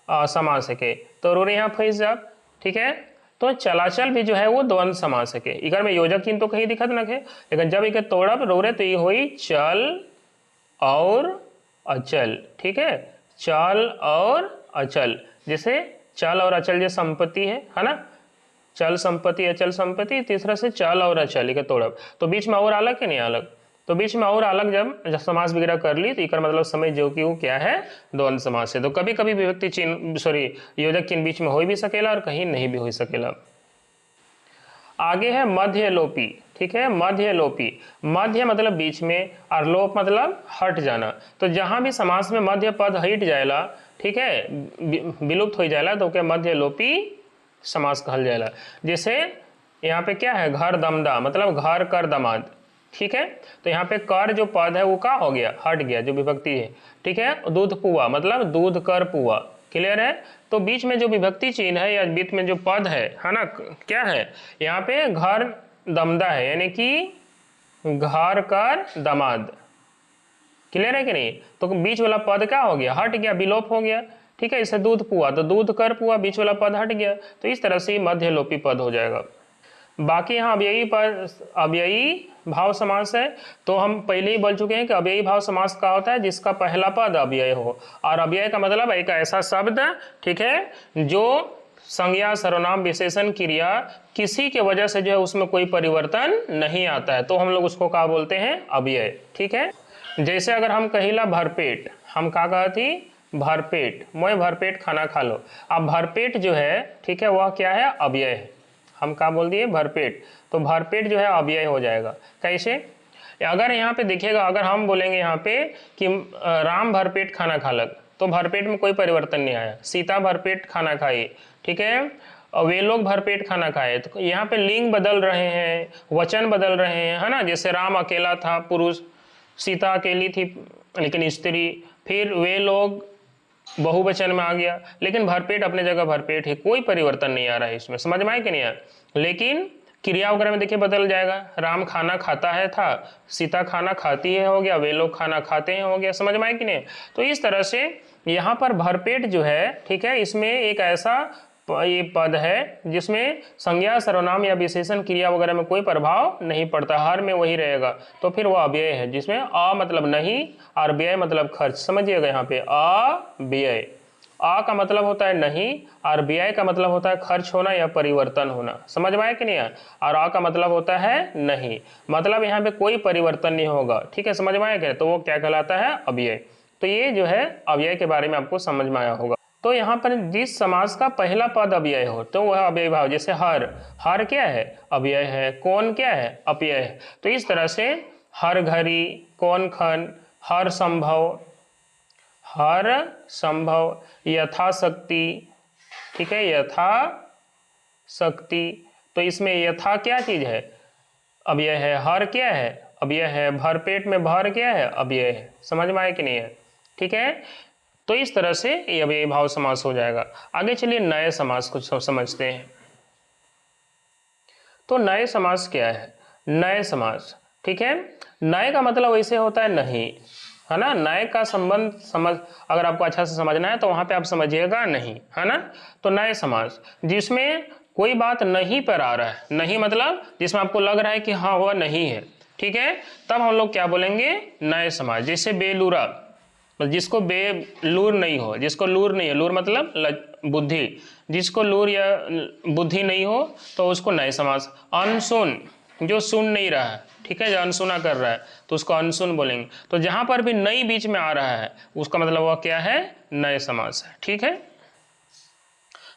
समास है के, तो रोरे यहाँ फंस जाब, ठीक है। तो चलाचल भी जो है वो द्वंद्व समास है के, इधर में योजक चिन्ह तो कहीं दिखत न है, लेकिन जब इके तोड़ब रोरे तो ये हुई चल और अचल, ठीक है, चल और अचल। जैसे चल और अचल जो संपत्ति है ना, चल संपत्ति अचल संपत्ति, तीसरा से चल और अचल के तोड़ब, तो बीच में और अलग है नहीं अलग, तो बीच में और अलग जब समास वगैरह कर ली तो इकर मतलब समझ जो कि वो क्या है, द्वंद्व समास है। तो कभी कभी विभक्ति चिन्ह योजक चिन्ह बीच में हो भी सकेला और कहीं नहीं भी हो सकेला। आगे है मध्य लोपी, ठीक है, मध्य लोपी, मध्य मतलब बीच में और लोप मतलब हट जाना। तो जहां भी समास में मध्य पद हट जाएला, ठीक है, विलुप्त हो जाएला, तो क्या मध्य लोपी समास कहल जाएगा। जैसे यहाँ पे क्या है, घर दमदा मतलब घर कर दमाद, ठीक है। तो यहाँ पे कर जो पद है वो का हो गया, हट गया, जो विभक्ति है, ठीक है। दूध पुआ मतलब दूध कर पुआ, क्लियर है। तो बीच में जो विभक्ति चिन्ह है या बीच में जो पद है ना, क्या है यहाँ पे घर दमदा है, यानी कि घर कर दमाद, क्लियर है कि नहीं। तो बीच वाला पद क्या हो गया, हट गया, विलोप हो गया, ठीक है। इसे दूध पुआ, तो दूध कर पुआ, बीच वाला पद हट गया, तो इस तरह से मध्य लोपी पद हो जाएगा। बाकी यहाँ अव्ययी पद, अव्ययी भाव समास है, तो हम पहले ही बोल चुके हैं कि अव्ययी भाव समास का होता है जिसका पहला पद अव्यय हो, और अव्यय का मतलब एक ऐसा शब्द, ठीक है, जो संज्ञा सर्वनाम विशेषण क्रिया किसी के वजह से जो है उसमें कोई परिवर्तन नहीं आता है, तो हम लोग उसको क्या बोलते हैं, अव्यय, ठीक है। जैसे अगर हम कहिला भरपेट, हम क्या कहती, भरपेट, मोय भरपेट खाना खा लो। अब भरपेट जो है, ठीक है, वह क्या है, अव्यय है, हम क्या बोल दिए, भरपेट, तो भरपेट जो है अव्यय हो जाएगा। कैसे, अगर यहाँ पे देखिएगा, अगर हम बोलेंगे यहाँ पे कि राम भरपेट खाना खालक, तो भरपेट में कोई परिवर्तन नहीं आया। सीता भरपेट खाना खाई, ठीक है, वे लोग भरपेट खाना खाए, तो यहाँ पे लिंग बदल रहे हैं, वचन बदल रहे हैं, है ना। जैसे राम अकेला था पुरुष, सीता अकेली थी लेकिन स्त्री, फिर वे लोग बहुवचन में आ गया, लेकिन भरपेट अपने जगह भरपेट है, कोई परिवर्तन नहीं आ रहा है इसमें, समझ में आए कि नहीं आया। लेकिन क्रिया वगैरह में देखिए बदल जाएगा, राम खाना खाता है था, सीता खाना खाती है हो गया, वे लोग खाना खाते हैं हो गया, समझ में आए कि नहीं। तो इस तरह से यहाँ पर भरपेट जो है, ठीक है, इसमें एक ऐसा ये पद है जिसमें संज्ञा सर्वनाम या विशेषण क्रिया वगैरह में कोई प्रभाव नहीं पड़ता, हर में वही रहेगा, तो फिर वह अव्यय है, जिसमें अ मतलब नहीं और व्यय मतलब खर्च, समझिएगा यहाँ पे अव्यय, आ का मतलब होता है नहीं और व्यय का मतलब होता है खर्च होना या परिवर्तन होना, समझ में आया कि नहीं है। और आ का मतलब होता है नहीं, मतलब यहाँ पे कोई परिवर्तन नहीं होगा, ठीक है, समझ में आया क्या, तो वो क्या कहलाता है, अव्यय। तो ये जो है अव्यय के बारे में आपको समझ में आया होगा। तो यहाँ पर जिस समास का पहला पद अव्यय हो तो वह अव्यय भाव, जैसे हर, हर क्या है, अव्यय है, कौन क्या है, अपव्यय है। तो इस तरह से हर घड़ी, कौन खन, हर संभव, हर संभव, यथाशक्ति, ठीक है, यथा शक्ति, तो इसमें यथा क्या चीज है, अव्यय है, हर क्या है, अव्यय है, भरपेट में भर क्या है, अव्यय है, समझ में आया कि नहीं है, ठीक है। तो इस तरह से ये अव्ययी भाव समास हो जाएगा। आगे चलिए नए समास को समझते हैं। तो नए समास क्या है, नए समास, ठीक है, नए का मतलब वैसे होता है नहीं, है ना। नए का संबंध समझ, अगर आपको अच्छा से समझना है तो वहां पे आप समझिएगा नहीं, है ना। तो नए समास जिसमें कोई बात नहीं पर आ रहा है, नहीं मतलब जिसमें आपको लग रहा है कि हाँ वह नहीं है, ठीक है, तब हम लोग क्या बोलेंगे, नए समास। जैसे बेलूरा, जिसको बेलूर नहीं हो, जिसको लूर नहीं है, लूर मतलब बुद्धि, जिसको लूर या बुद्धि नहीं हो तो उसको नए समास। अनसुन, जो सुन नहीं रहा है, ठीक है, जो अनसुना कर रहा है तो उसको अनसुन बोलेंगे। तो जहां पर भी नई बीच में आ रहा है उसका मतलब वह क्या है, नए समास है, ठीक है।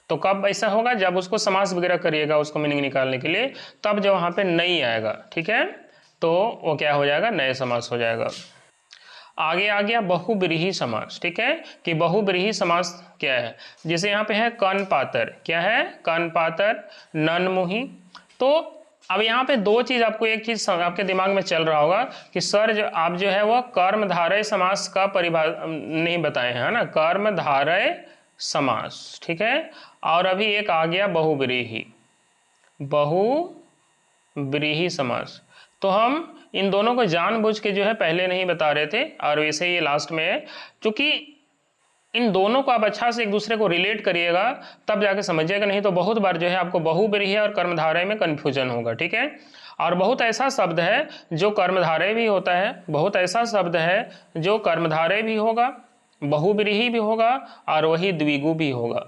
तो कब ऐसा होगा, जब उसको समास वगैरह करिएगा उसको मीनिंग निकालने के लिए, तब जब वहां पे नई आएगा, ठीक है, तो वो क्या हो जाएगा, नए समास हो जाएगा। आगे आ गया बहुब्रीहि समास, ठीक है, कि बहुब्रीहि समास क्या है। जैसे यहाँ पे है कन पातर, क्या है, कन पातर, ननमुही। तो अब यहाँ पे दो चीज, आपको एक चीज आपके दिमाग में चल रहा होगा कि सर जो आप जो है वो कर्मधारय समास का परिभाषा नहीं बताए हैं, है ना, कर्मधारय समास, ठीक है। और अभी एक आ गया बहुब्रीहि, बहुब्रीहि समास। तो हम इन दोनों को जानबूझ के जो है पहले नहीं बता रहे थे और वैसे ये लास्ट में है, क्योंकि इन दोनों को आप अच्छा से एक दूसरे को रिलेट करिएगा तब जाके समझिएगा, नहीं तो बहुत बार जो है आपको बहुब्रीहि और कर्मधारय में कन्फ्यूजन होगा, ठीक है। और बहुत ऐसा शब्द है जो कर्मधारय भी होता है, बहुत ऐसा शब्द है जो कर्मधारय भी होगा, बहुब्रीहि भी होगा और वही द्विगु भी होगा,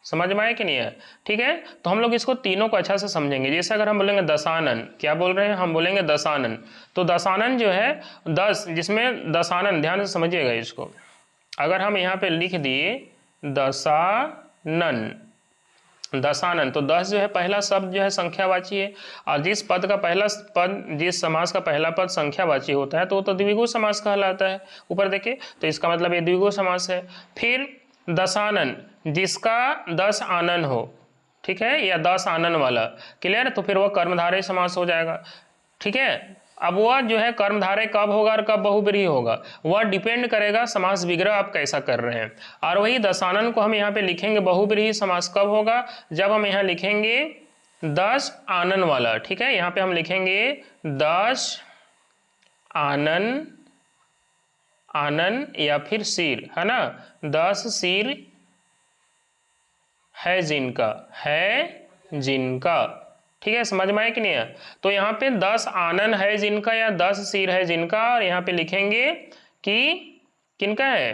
समझ में आए कि नहीं है, ठीक है। तो हम लोग इसको तीनों को अच्छा से समझेंगे। जैसे अगर हम बोलेंगे दशानन, क्या बोल रहे हैं, हम बोलेंगे दशानन, तो दशानन जो है 10, जिसमें दशानन, ध्यान से समझिएगा इसको, अगर हम यहाँ पे लिख दिए दशानन, दशानन, तो 10 जो है पहला शब्द जो है संख्यावाची है, और जिस पद का पहला पद, जिस समास का पहला पद संख्यावाची होता है तो वो तो द्विगु समास कहलाता है, ऊपर देखिए, तो इसका मतलब ये द्विगु समास है। फिर दशानन, जिसका 10 आनन हो, ठीक है, या 10 आनन वाला, क्लियर, तो फिर वह कर्मधारय समास हो जाएगा। ठीक है, अब वह जो है कर्मधारय कब होगा और कब बहुब्रीहि होगा, वह डिपेंड करेगा समास विग्रह आप कैसा कर रहे हैं। और वही दशानन को हम यहाँ पे लिखेंगे बहुब्रीहि समास कब होगा, जब हम यहाँ लिखेंगे 10 आनन वाला। ठीक है, यहाँ पे हम लिखेंगे 10 आनन, आनन या फिर सिर, है ना, 10 सिर है जिनका, है जिनका। ठीक है, समझ में आए कि नहीं है। तो यहाँ पे 10 आनन है जिनका या 10 सिर है जिनका, और यहाँ पे लिखेंगे कि किनका है,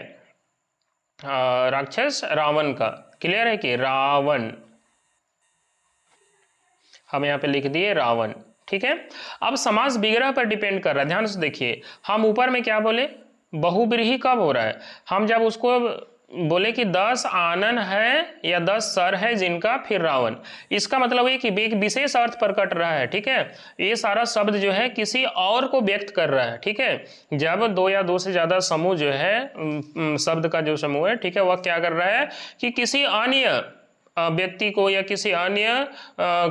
राक्षस रावण का। क्लियर है कि रावण, हम यहाँ पे लिख दिए रावण। ठीक है, अब समास विग्रह पर डिपेंड कर रहा है, ध्यान से देखिए। हम ऊपर में क्या बोले, बहुब्रीहि कब हो रहा है, हम जब उसको बोले कि 10 आनन है या 10 सर है जिनका फिर रावण, इसका मतलब है कि एक विशेष अर्थ प्रकट रहा है। ठीक है, ये सारा शब्द जो है किसी और को व्यक्त कर रहा है। ठीक है, जब दो या दो से ज्यादा समूह जो है, शब्द का जो समूह है, ठीक है, वह क्या कर रहा है कि किसी अन्य व्यक्ति को या किसी अन्य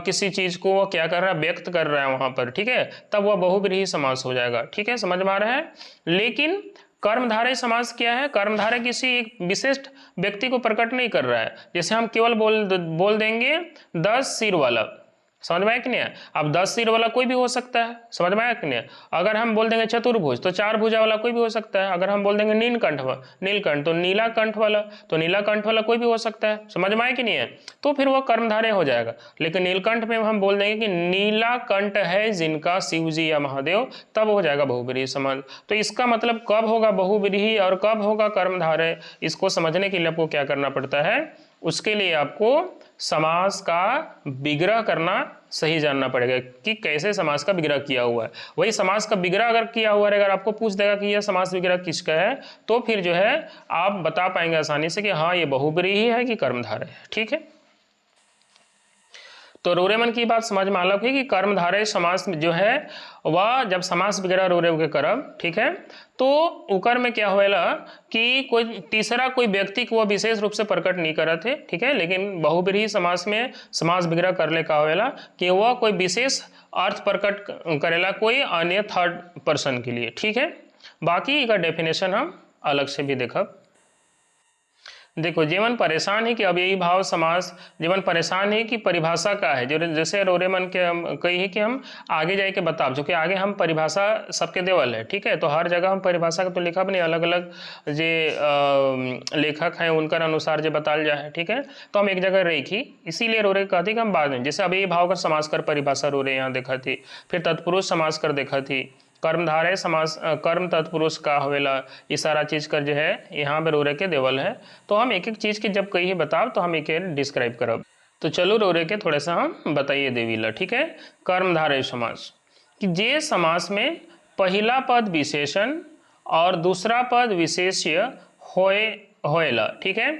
किसी चीज को वह क्या कर रहा है, व्यक्त कर रहा है वहां पर। ठीक है, तब वह बहुब्रीहि समास हो जाएगा। ठीक है, समझ में आ रहा है। लेकिन कर्मधारय समास क्या है, कर्मधारय किसी एक विशिष्ट व्यक्ति को प्रकट नहीं कर रहा है। जैसे हम केवल बोल देंगे 10 सिर वाला, समझ में आया कि नहीं। अब 10 सिर वाला कोई भी हो सकता है, समझ में आया कि नहीं। अगर हम बोल देंगे चतुर्भुज, तो 4 भुजा वाला कोई भी हो सकता है। अगर हम बोल देंगे नीलकंठ, तो नीला कंठ वाला, तो नीला कंठ वाला कोई भी हो सकता है। समझ में आया कि नहीं है, तो फिर वो कर्मधारय हो जाएगा। लेकिन नीलकंठ में हम बोल देंगे कि नीला कंठ है जिनका शिव जी या महादेव, तब हो जाएगा बहुब्रीहि समास। तो इसका मतलब कब होगा बहुब्रीहि और कब होगा कर्मधारय, इसको समझने के लिए आपको क्या करना पड़ता है, उसके लिए आपको समास का विग्रह करना सही जानना पड़ेगा कि कैसे समास का विग्रह किया हुआ है। वही समास का विग्रह अगर किया हुआ है, अगर आपको पूछ देगा कि यह समास विग्रह किसका है, तो फिर जो है आप बता पाएंगे आसानी से कि हाँ ये बहुब्रीहि है कि कर्मधारय है। ठीक है, तो रोरेमन की बात समझ में आ रही कि कर्मधारय समास जो है वह जब समास विग्रह रोरे के करब, ठीक है, तो उकर में क्या होएला कि कोई तीसरा कोई व्यक्ति को वह विशेष रूप से प्रकट नहीं करत थे। ठीक है, लेकिन बहुब्रीहि समास में समास विग्रह करले का होएला कि वह कोई विशेष अर्थ प्रकट करेला कोई अन्य थर्ड पर्सन के लिए। ठीक है, बाकी इसका डेफिनेशन हम अलग से भी देखब। देखो, जीवन परेशान है कि अब यही भाव समास, जीवन परेशान है कि परिभाषा का है, जो जैसे रोरेमन के हम कही है कि हम आगे जाके बताब, जो कि आगे हम परिभाषा सबके देवल है। ठीक है, तो हर जगह हम परिभाषा का तो लिखा भी नहीं, अलग अलग जे लेखक हैं उनकर अनुसार जो बताल जाए है। ठीक है, तो हम एक जगह रही, इसीलिए रोरे कहती कि हम बाद में, जैसे अब यही भाव कर समास कर परिभाषा रोरे यहाँ देखा थी, फिर तत्पुरुष समास कर देखा थी, कर्मधारय समास कर्म तत्पुरुष का होवेला, ये सारा चीज कर जो है यहाँ पे रोरे के देवल है। तो हम एक एक चीज की जब कही बताओ तो हम एक डिस्क्राइब करब। तो चलो रोरे के थोड़ा सा हम बताइए देवीला। ठीक है, कर्मधारय समास कि जे समास में पहला पद विशेषण और दूसरा पद विशेष्य होएला। ठीक है,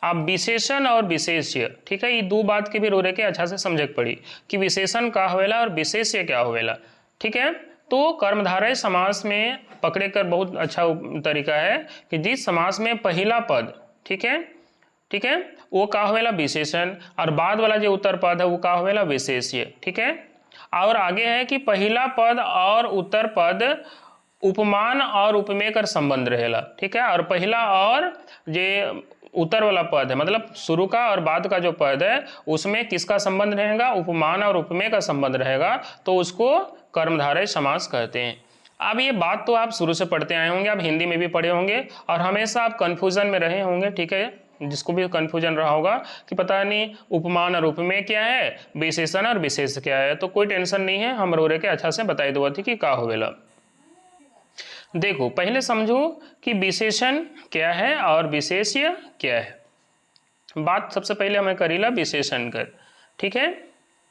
अब विशेषण और विशेष्य, ठीक है, ये दो बात के भी रोरे के अच्छा से समझ पड़ी कि विशेषण का होवेला और विशेष्य क्या होवेला। ठीक है, तो कर्मधारय समास में पकड़े कर बहुत अच्छा तरीका है कि जिस समास में पहला पद, ठीक है, वो का होवेला विशेषण और बाद वाला जो उत्तर पद है वो का होवेला विशेष्य। ठीक है, और आगे है कि पहला पद और उत्तर पद उपमान और उपमेय कर संबंध रहेला। ठीक है, और पहला और जे उत्तर वाला पद है मतलब शुरू का और बाद का जो पद है उसमें किसका संबंध रहेगा, उपमान और उपमेय का संबंध रहेगा, तो उसको कर्मधारय समास कहते हैं। अब ये बात तो आप शुरू से पढ़ते आए होंगे, आप हिंदी में भी पढ़े होंगे और हमेशा आप कंफ्यूजन में रहे होंगे। ठीक है, जिसको भी कंफ्यूजन रहा होगा कि पता नहीं उपमान और उपमेय क्या है, विशेषण और विशेष क्या है, तो कोई टेंशन नहीं है, हम रोरे के अच्छा से बताई दो थी कि का होवेला। देखो, पहले समझो कि विशेषण क्या है और विशेष्य क्या है। बात सबसे पहले हमें करीला विशेषण कर। ठीक है,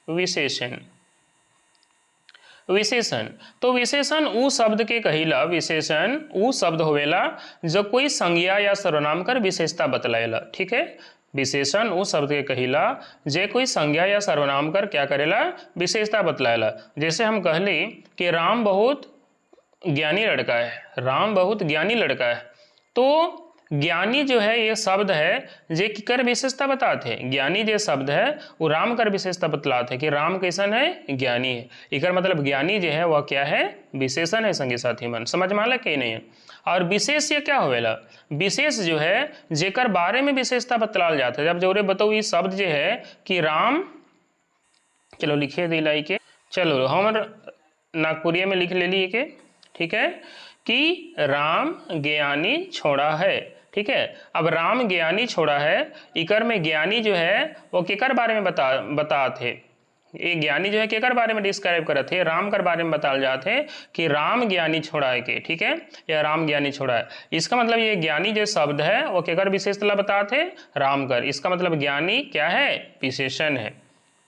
विशेषण तो विशेषण उ शब्द के कहिला, विशेषण उ शब्द होवेला जो कोई संज्ञा या सर्वनाम कर विशेषता बतलाएला। ठीक है, विशेषण उ शब्द के कहिला जे कोई संज्ञा या सर्वनाम कर क्या करेला, विशेषता बतलाएला। जैसे हम कहली कि राम बहुत ज्ञानी लड़का है, राम बहुत ज्ञानी लड़का है, तो ज्ञानी जो है ये शब्द है जे किकर विशेषता बताते हैं। ज्ञानी जो शब्द है वो राम कर विशेषता बतलाते हैं कि राम कैसन है, ज्ञानी है। इकर मतलब ज्ञानी जो है वह क्या है, विशेषण है संगी साथी मन। समझ में आला कि नहीं है। और विशेष ये क्या होवेला, विशेष जो है जेकर बारे में विशेषता बतलाल जाता है। जब जोरे बताओ ये शब्द जो है कि राम, चलो लिखे दिलाई के, चलो हम नागपुरिया में लिख ले लिए के, ठीक है, कि राम ज्ञानी छोड़ा है। ठीक है, अब राम ज्ञानी छोड़ा है, इकर में ज्ञानी जो है वो केकर बारे में बता थे, ये ज्ञानी जो है केकर बारे में डिस्क्राइब करे थे, राम कर बारे में बताल जाते कि राम ज्ञानी छोड़ा है के। ठीक है, या राम ज्ञानी छोड़ा है। इसका मतलब ये ज्ञानी जो शब्द है वो केकर विशेषता बताते, राम कर। इसका मतलब ज्ञानी क्या है, विशेषण है।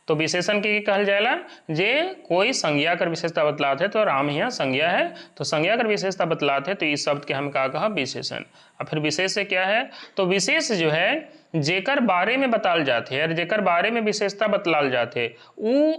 तो विशेषण के कहल जाएला जे कोई संज्ञा कर विशेषता बतलाते तो राम यहाँ संज्ञा है, तो संज्ञा कर विशेषता बतलाते तो इस शब्द के हम का कहा, विशेषण। और फिर विशेष से क्या है, तो विशेष जो है जेकर बारे में बताल जाते हैं, जेकर बारे में विशेषता बतलाल जाते उ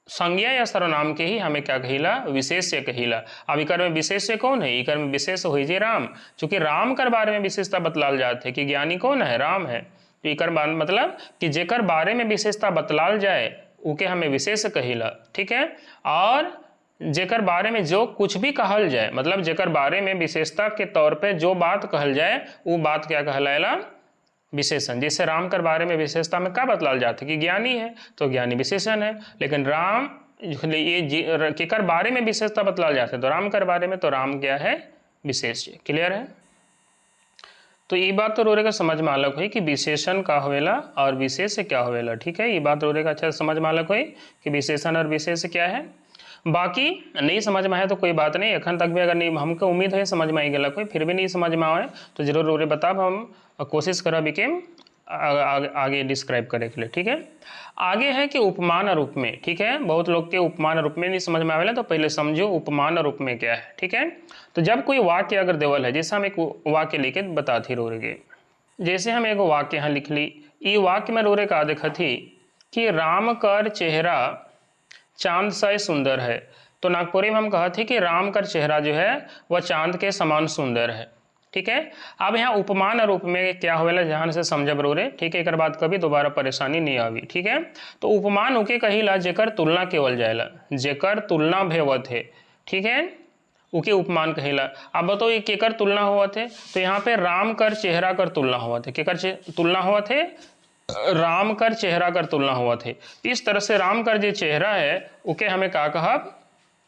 संज्ञा या सर्वनाम के ही हमें क्या कहिला, विशेष्य कहिला। अब इकर में विशेष्य कौन है, इकर में विशेष हो जे राम, चूंकि राम कर बारे में विशेषता बतलाल जाते कि ज्ञानी कौन है, राम है। तो इकर मतलब कि जेकर बारे में विशेषता बतलाल जाए उके हमें विशेष कहिला। ठीक है, और जेकर बारे में जो कुछ भी कहल जाए, मतलब जेकर बारे में विशेषता के तौर पे जो बात कहल जाए वो बात क्या कहलाएला, विशेषण। जैसे राम कर बारे में विशेषता में क्या बतलाल जाते कि ज्ञानी है, तो ज्ञानी विशेषण है। लेकिन राम ये केकर बारे में विशेषता बतलाल जाते तो राम कर बारे में, तो राम क्या है, विशेष। क्लियर है। तो ये बात तो रोरे का समझ में आलक हुई कि विशेषण का होवेला और विशेष क्या होवेला। ठीक है, ये बात रोरे का अच्छा समझ में आलक हुई कि विशेषण और विशेष क्या है। बाकी नहीं समझ में आए तो कोई बात नहीं, अखन तक भी अगर नहीं हमको उम्मीद है समझ में आई गया, कोई फिर भी नहीं समझ में आए तो जरूर रोरे बताब, हम कोशिश करब कि आगे डिस्क्राइब करे के लिए। ठीक है, आगे है कि उपमान और उपमेय। ठीक है, बहुत लोग के उपमान और उपमेय नहीं समझ में आवेला, तो पहले समझो उपमान और उपमेय क्या है। ठीक है, तो जब कोई वाक्य अगर देवल है, जैसे हम एक वाक्य लेके बताती रोरे, जैसे हम एक वाक्य यहाँ लिख ली, ये वाक्य में रोरे का देखा थी कि राम कर चेहरा चांद सा सुंदर है। तो नागपुरी में हम कहा थी कि राम का चेहरा जो है वह चांद के समान सुंदर है। ठीक है, अब यहाँ उपमान और उपमेय क्या होवेला ध्यान से समझब रोरे। ठीक है, एक बात कभी दोबारा परेशानी नहीं आवी। ठीक है, तो उपमान उके कहिला जेकर तुलना केवल जाएला, जेकर तुलना भेवत है। ठीक है, उके उपमान कहिला। अब बताओ ये केकर तुलना हुआ थे, तो यहाँ पे राम कर चेहरा कर तुलना हुआ थे। केकर तुलना हुआ थे, राम कर चेहरा कर तुलना हुआ थे। इस तरह से राम कर जो चेहरा है उके हमें का कहब,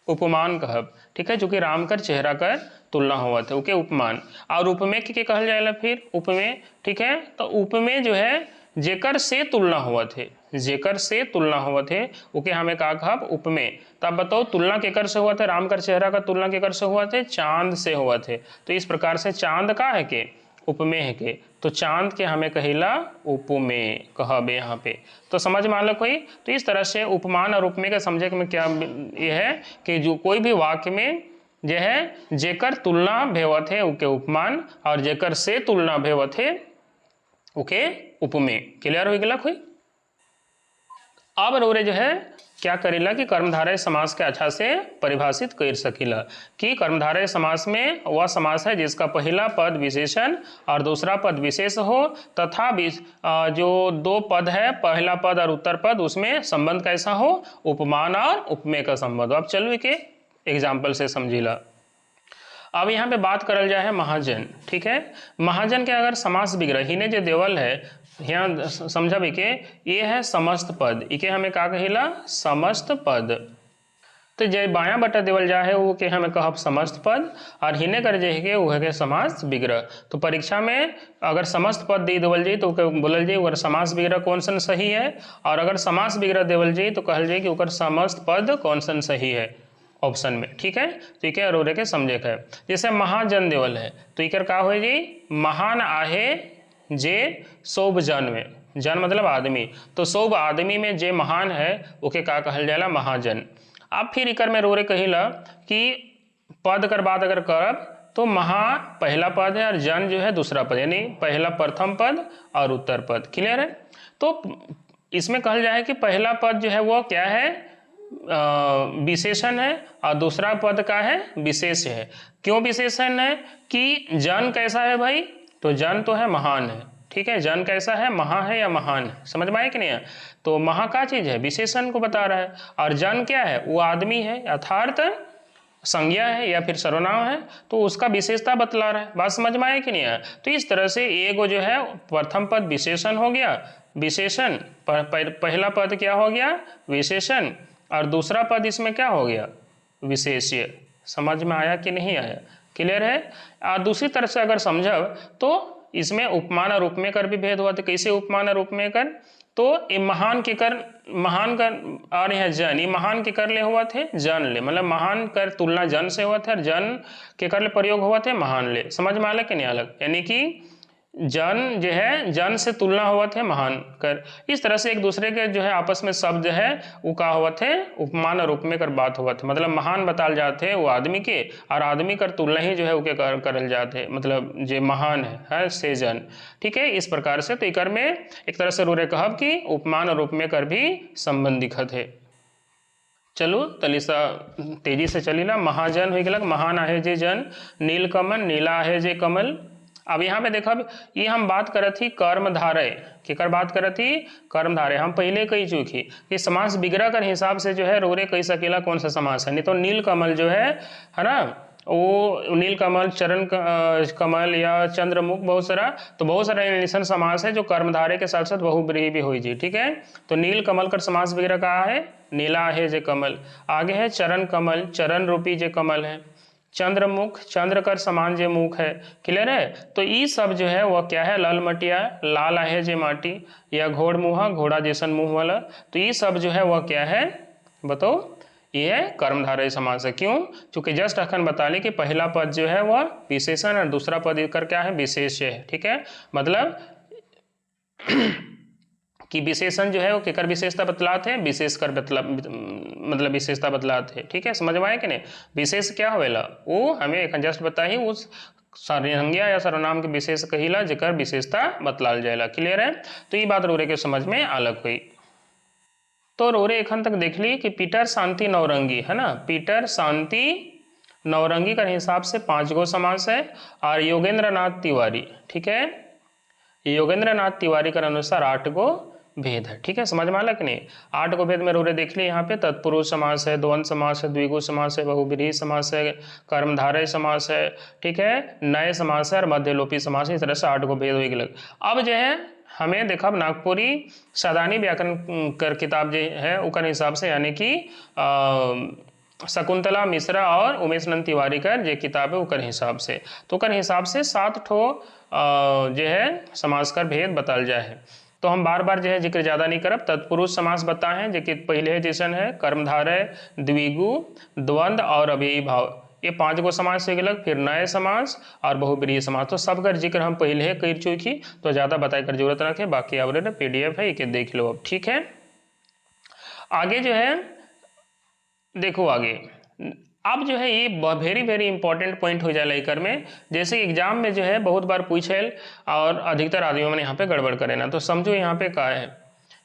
उपमान कहब। ठीक है, चूंकि राम कर चेहरा कर तुलना हुआ थे उके उपमान। और उपमेय के कहल जाएगा फिर उपमेय। ठीक है, तो उपमेय जो है जेकर से तुलना हुआ थे, जेकर से तुलना हुआ थे उके हमें का कहब, उपमेय। तब बताओ तुलना केकर से हुआ थे, राम कर चेहरा का तुलना केकर से हुआ थे, चांद से हुआ थे। तो इस प्रकार से चांद का है के, उपमेय है के, तो चांद के हमें कहिला उपमेय कहबे यहाँ पे। तो समझ में आलक हुई। तो इस तरह से उपमान और उपमेय का समझे में क्या ये है कि जो कोई भी वाक्य में जो है जेकर तुलना भेवत है उके उपमान, और जेकर से तुलना भेवत है उके उपमेय। क्लियर हो गया कोई। अब रोरे जो है क्या करेला कि कर्मधारय समास के अच्छा से परिभाषित कर सकेला कि कर्मधारय समास में वह समास है जिसका पहला पद विशेषण और दूसरा पद विशेष हो, तथा जो दो पद है पहला पद और उत्तर पद उसमें संबंध कैसा हो, उपमान और उपमेय का संबंध। अब चलो के एग्जाम्पल से समझिला। अब यहाँ पे बात करल जाए है महाजन। ठीक है, महाजन के अगर समास विग्रह ही ने जो देवल है यहाँ समझब के ये है समस्त पद, इके हमें का कहिला, समस्त पद। तो जे बायां बटा देवल जा है वो के हमें कहब समस्त पद, और हिने कर जे है वो है समास विग्रह। तो परीक्षा में अगर समस्त पद दे देवल जाए तो बोलल जाए अगर समास विग्रह कौन सन सही है, और अगर समास विग्रह देवल जाए तो कहल जाए कि ओकर समस्त पद कौन सन सही है ऑप्शन में। ठीक है, तो इके अरोरे के समझे है। जैसे महाजन देवल है तो इकर का हो जी, महान आहे जे सोब जन में, जन मतलब आदमी, तो सोब आदमी में जे महान है ओके का कहल जाला, महाजन। अब फिर इकर में रोरे कहिला कि पद कर बात अगर करब तो महा पहला पद है और जन जो है दूसरा पद, यानी पहला प्रथम पद और उत्तर पद। क्लियर है। तो इसमें कहल जाए कि पहला पद जो है वो क्या है, विशेषण है, और दूसरा पद का है विशेष है। क्यों विशेषण है कि जन कैसा है भाई, तो जन तो है महान है, ठीक है। जन कैसा है, महा है या महान है, समझ में आया कि नहीं है। तो महा का चीज है, विशेषण को बता रहा है, और जन क्या है, वो आदमी है, यथार्थ संज्ञा है या फिर सर्वनाम है, तो उसका विशेषता बतला रहा है। बात समझ में आया कि नहीं आया। तो इस तरह से एगो जो है प्रथम पद विशेषण हो गया, विशेषण पहला पद क्या हो गया, विशेषण, और दूसरा पद इसमें क्या हो गया, विशेष्य। समझ में आया कि नहीं आया, क्लियर है। और दूसरी तरह से अगर समझब तो इसमें उपमान और उपमेयकर भी भेद हुआ। तो कैसे उपमान और उपमेयकर, तो ये महान के कर, महान कर और यह जन, ये महान के कर ले हुआ थे जन ले, मतलब महान कर तुलना जन से हुआ था और जन के कर ले प्रयोग हुआ थे महान ले। समझ में अलग कि नहीं अलग, यानी कि जन जो है जन से तुलना हुआ थे महान कर। इस तरह से एक दूसरे के जो है आपस में शब्द है वो का हुआ थे, उपमान और उपमेय कर बात हुआ थे। मतलब महान बताल जाते वो आदमी के, और आदमी कर तुलना ही जो है उके करल जाते, मतलब जो महान है से जन, ठीक है। इस प्रकार से तो इकर में एक तरह से रोरे कहब कि उपमान और उपमेय कर भी संबंध दिखत है। चलो तलिसा तेजी से चलीला। महाजन हो गया, महान आहे जे जन, नीलकमल नीला आहे जे कमल। अब यहाँ पे देखब ये हम बात करत थी कर्मधारय, केकर बात करत थी, कर्मधारय। हम पहले कही चुकी कि समास विग्रह कर हिसाब से जो है रोरे कही सकेला कौन सा समास है। नहीं तो नीलकमल जो है ना, वो नीलकमल, चरण कमल या चंद्रमुख, बहुत सारा, तो बहुत सारा निशन समास है जो कर्मधारय के साथ साथ बहुब्रीहि भी हुई जी, ठीक है। तो नीलकमल कर समास विग्रह कहा है, नीला है जे कमल। आगे है चरण कमल, चरण रूपी जे कमल है। चंद्रमुख, चंद्र कर समान जे मुख है, क्लियर है। तो ये सब जो है वह क्या है, लाल मटिया, लाल आहे जे माटी, या घोड़ मुहा, घोड़ा जैसन मुंह वाला। तो ये सब जो है वह क्या है, बताओ, ये है कर्मधारय समास है। क्यों, चूंकि जस्ट अखन बता ली कि पहला पद जो है वह विशेषण और दूसरा पद कर क्या है, विशेष्य है, ठीक है। मतलब कि विशेषण जो है वो केकर विशेषता बतलाते हैं, विशेष कर मतलब विशेषता बतलाते हैं, ठीक है। समझ में आया कि नहीं। विशेष क्या होवेला, वो हमें एक जस्ट बताही उस संज्ञा या सर्वनाम के विशेष कहिला जेकर विशेषता बतलाल जाएला, क्लियर है। तो ये बात रोरे के समझ में अलग हुई। तो रोरे एखन तक देख ली कि पीटर शांति नौरंगी है ना, पीटर शांति नौरंगी का हिसाब से 5 गो समास है, और योगेंद्र नाथ तिवारी, ठीक है, योगेंद्र नाथ तिवारी के अनुसार 8 गो भेद है, ठीक है। समझ में आला कि नहीं। 8 गो भेद में रोरे देख ली यहाँ पे, तत्पुरुष समास है, द्वंद्व समास है, द्विगु समास है, बहुब्रीहि समास है, कर्मधारय समास है, ठीक है, नए समास है और मध्यलोपी समास है। इस तरह से 8 गो भेद हो गए। अब जो है हमें देखा नागपुरी सादानी व्याकरण कर किताब जो है उकर हिसाब से, यानी कि शकुंतला मिश्रा और उमेश नंद तिवारी का जो किताब है उकर हिसाब से, तो उकर हिसाब से 7 ठो जो है समास कर भेद बताल जाए है। तो हम बार बार जो है जिक्र ज़्यादा नहीं करब। तत्पुरुष समास बताए हैं जो कि पहले जैसन है, कर्मधारय, द्विगु, द्वंद्व और अव्ययी भाव, ये 5 गो समास हो गए। फिर नए समास और बहुब्रीहि समास, तो सब कर जिक्र हम पहले कर चुकी, तो ज़्यादा बताए कर जरूरत रखे। बाकी आप PDF है ये देख लो अब, ठीक है। आगे जो है देखो, आगे अब जो है ये वेरी वेरी इंपॉर्टेंट पॉइंट हो जाए लेकर में, जैसे एग्जाम में जो है बहुत बार पूछे और अधिकतर आदमियों ने यहाँ पे गड़बड़ करे ना। तो समझो यहाँ पे क्या है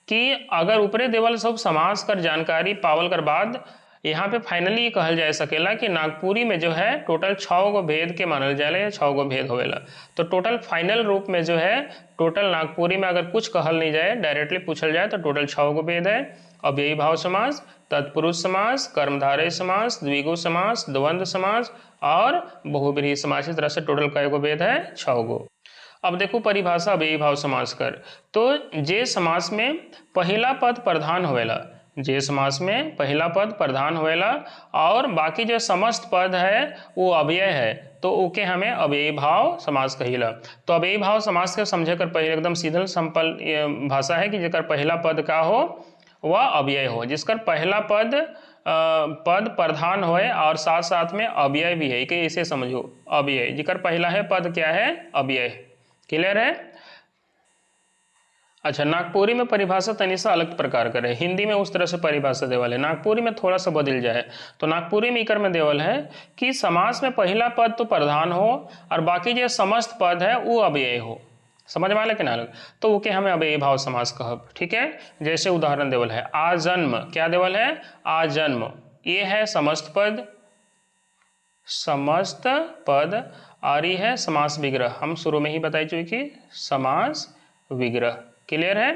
कि अगर ऊपरे देवल सब समास कर जानकारी पावल कर बाद यहाँ पे फाइनली कहल जा सकेला कि नागपुरी में जो है टोटल 6 गो भेद के मानल जाएला या 6 गो भेद होवेला। तो टोटल फाइनल रूप में जो है टोटल नागपुरी में अगर कुछ कहल नहीं जाए, डायरेक्टली पूछल जाए, तो टोटल 6 गो भेद है। अव्ययी भाव समास, तत्पुरुष समास, कर्मधारय समास, द्विगु समास, द्वंद्व समास और बहुब्रीहि समास। इस तरह से टोटल कई गो भेद है, 6 गो। अब देखो परिभाषा अव्ययी भाव समास कर, तो जे समास में पहला पद प्रधान होवेला, जे समास में पहला पद प्रधान होवेला और बाकी जो समस्त पद है वो अव्यय है, तो ओके हमें अव्ययी भाव समास कहिला। तो अव्ययी भाव समास के समझे कर पहले एकदम सीधल सिंपल भाषा है कि जेकर पहला पद का हो वह अव्यय हो, जिसकर पहला पद प्रधान होए और साथ साथ में अव्यय भी है, कि इसे समझो अव्यय, जिकर पहला है पद क्या है, अव्यय। क्लियर है। अच्छा, नागपुरी में परिभाषा तनिसा अलग प्रकार करे, हिंदी में उस तरह से परिभाषा देवल है, नागपुरी में थोड़ा सा बदल जाए। तो नागपुरी में इकर में देवल है कि समास में पहला पद तो प्रधान हो और बाकी जो समस्त पद है वो अव्यय हो। समझ में आले कि ना। तो ओके हमें अव्ययी भाव समास कहब, ठीक है। जैसे उदाहरण देवल है, आजन्म, क्या देवल है, आजन्म, ये है समस्त पद, समस्त पद, और ये है समास विग्रह, हम शुरू में ही बता चुके समास विग्रह। क्लियर है।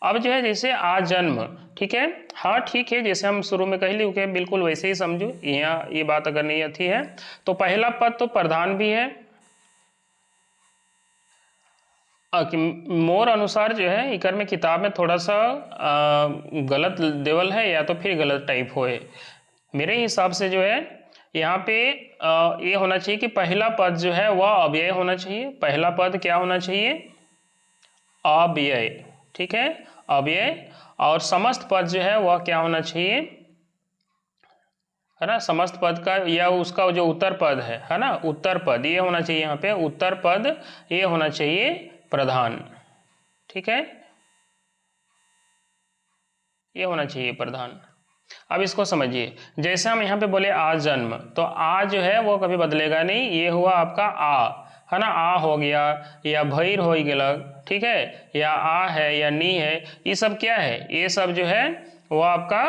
अब जो है जैसे आजन्म, ठीक है, हाँ ठीक है, जैसे हम शुरू में कह ली ओके, बिल्कुल वैसे ही समझो। यहाँ ये बात अगर नहीं आती है तो पहला पद तो प्रधान भी है। मोर अनुसार जो है इकर में किताब में थोड़ा सा गलत देवल है, या तो फिर गलत टाइप हो है। मेरे हिसाब से जो है यहाँ पे ये होना चाहिए कि पहला पद जो है वह अव्यय होना चाहिए। पहला पद क्या होना चाहिए? अव्यय, ठीक है, अव्यय। और समस्त पद जो है वह क्या होना चाहिए, है ना, समस्त पद का या उसका जो उत्तर पद है ना, उत्तर पद ये होना चाहिए। यहाँ पे उत्तर पद ये होना चाहिए प्रधान, ठीक है, ये होना चाहिए प्रधान। अब इसको समझिए, जैसे हम यहाँ पे बोले आजन्म, तो आ जो है वो कभी बदलेगा नहीं, ये हुआ आपका आ, है ना, आ हो गया, या भैर हो गया, ठीक है, या आ है या नी है, ये सब क्या है, ये सब जो है वो आपका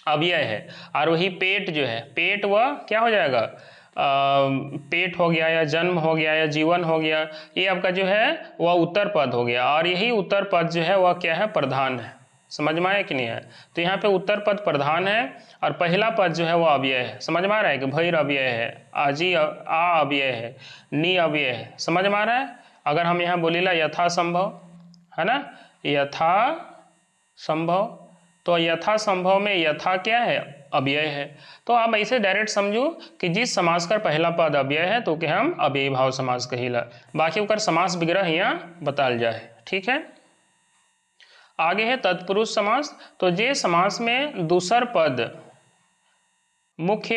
अव्यय है। और वही पेट जो है, पेट वह क्या हो जाएगा, पेट हो गया, या जन्म हो गया, या जीवन हो गया, ये आपका जो है वह उत्तर पद हो गया। और यही उत्तर पद जो है वह क्या है, प्रधान है। समझ में आया कि नहीं है? तो यहाँ पे उत्तर पद प्रधान है और पहला पद जो है वो अव्यय है। समझ में आ रहा है कि भैर अव्यय है, आजी आ अव्यय है, नी अव्यय है। समझ में आ रहा है? अगर हम यहाँ बोलीला यथा संभव, है ना, यथा संभव, तो यथा संभव में यथा क्या है, अव्यय है। तो आप ऐसे डायरेक्ट समझो कि जिस समास का पहला पद अव्यय है तो क्या हम अव्ययी भाव समास कहिला, बाकी ओकर समास विग्रह यहाँ बताल जाए, ठीक है। आगे है तत्पुरुष समास। तो जे समास में दूसर पद मुख्य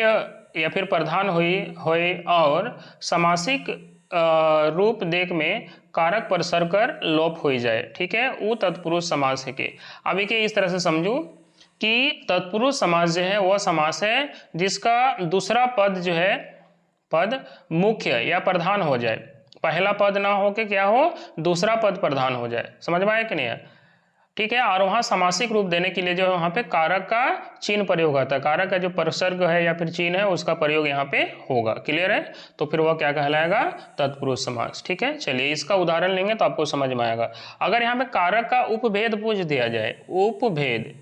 या फिर प्रधान होए और समासिक रूप देख में कारक पर सरकर लोप हो जाए, ठीक है, वो तत्पुरुष समास है के। अभी के इस तरह से समझो कि तत्पुरुष समास जो है वह समास है जिसका दूसरा पद जो है पद मुख्य या प्रधान हो जाए, पहला पद ना हो के क्या हो, दूसरा पद प्रधान हो जाए। समझ में आया कि नहीं है? ठीक है। और वहाँ समासिक रूप देने के लिए जो है वहाँ पे कारक का चिन्ह प्रयोग होता है, कारक का जो प्रसर्ग है या फिर चिन्ह है उसका प्रयोग यहाँ पे होगा। क्लियर है? तो फिर वह क्या कहलाएगा, तत्पुरुष समास। ठीक है, चलिए इसका उदाहरण लेंगे तो आपको समझ में आएगा। अगर यहाँ पे कारक का उपभेद पूछ दिया जाए, उपभेद,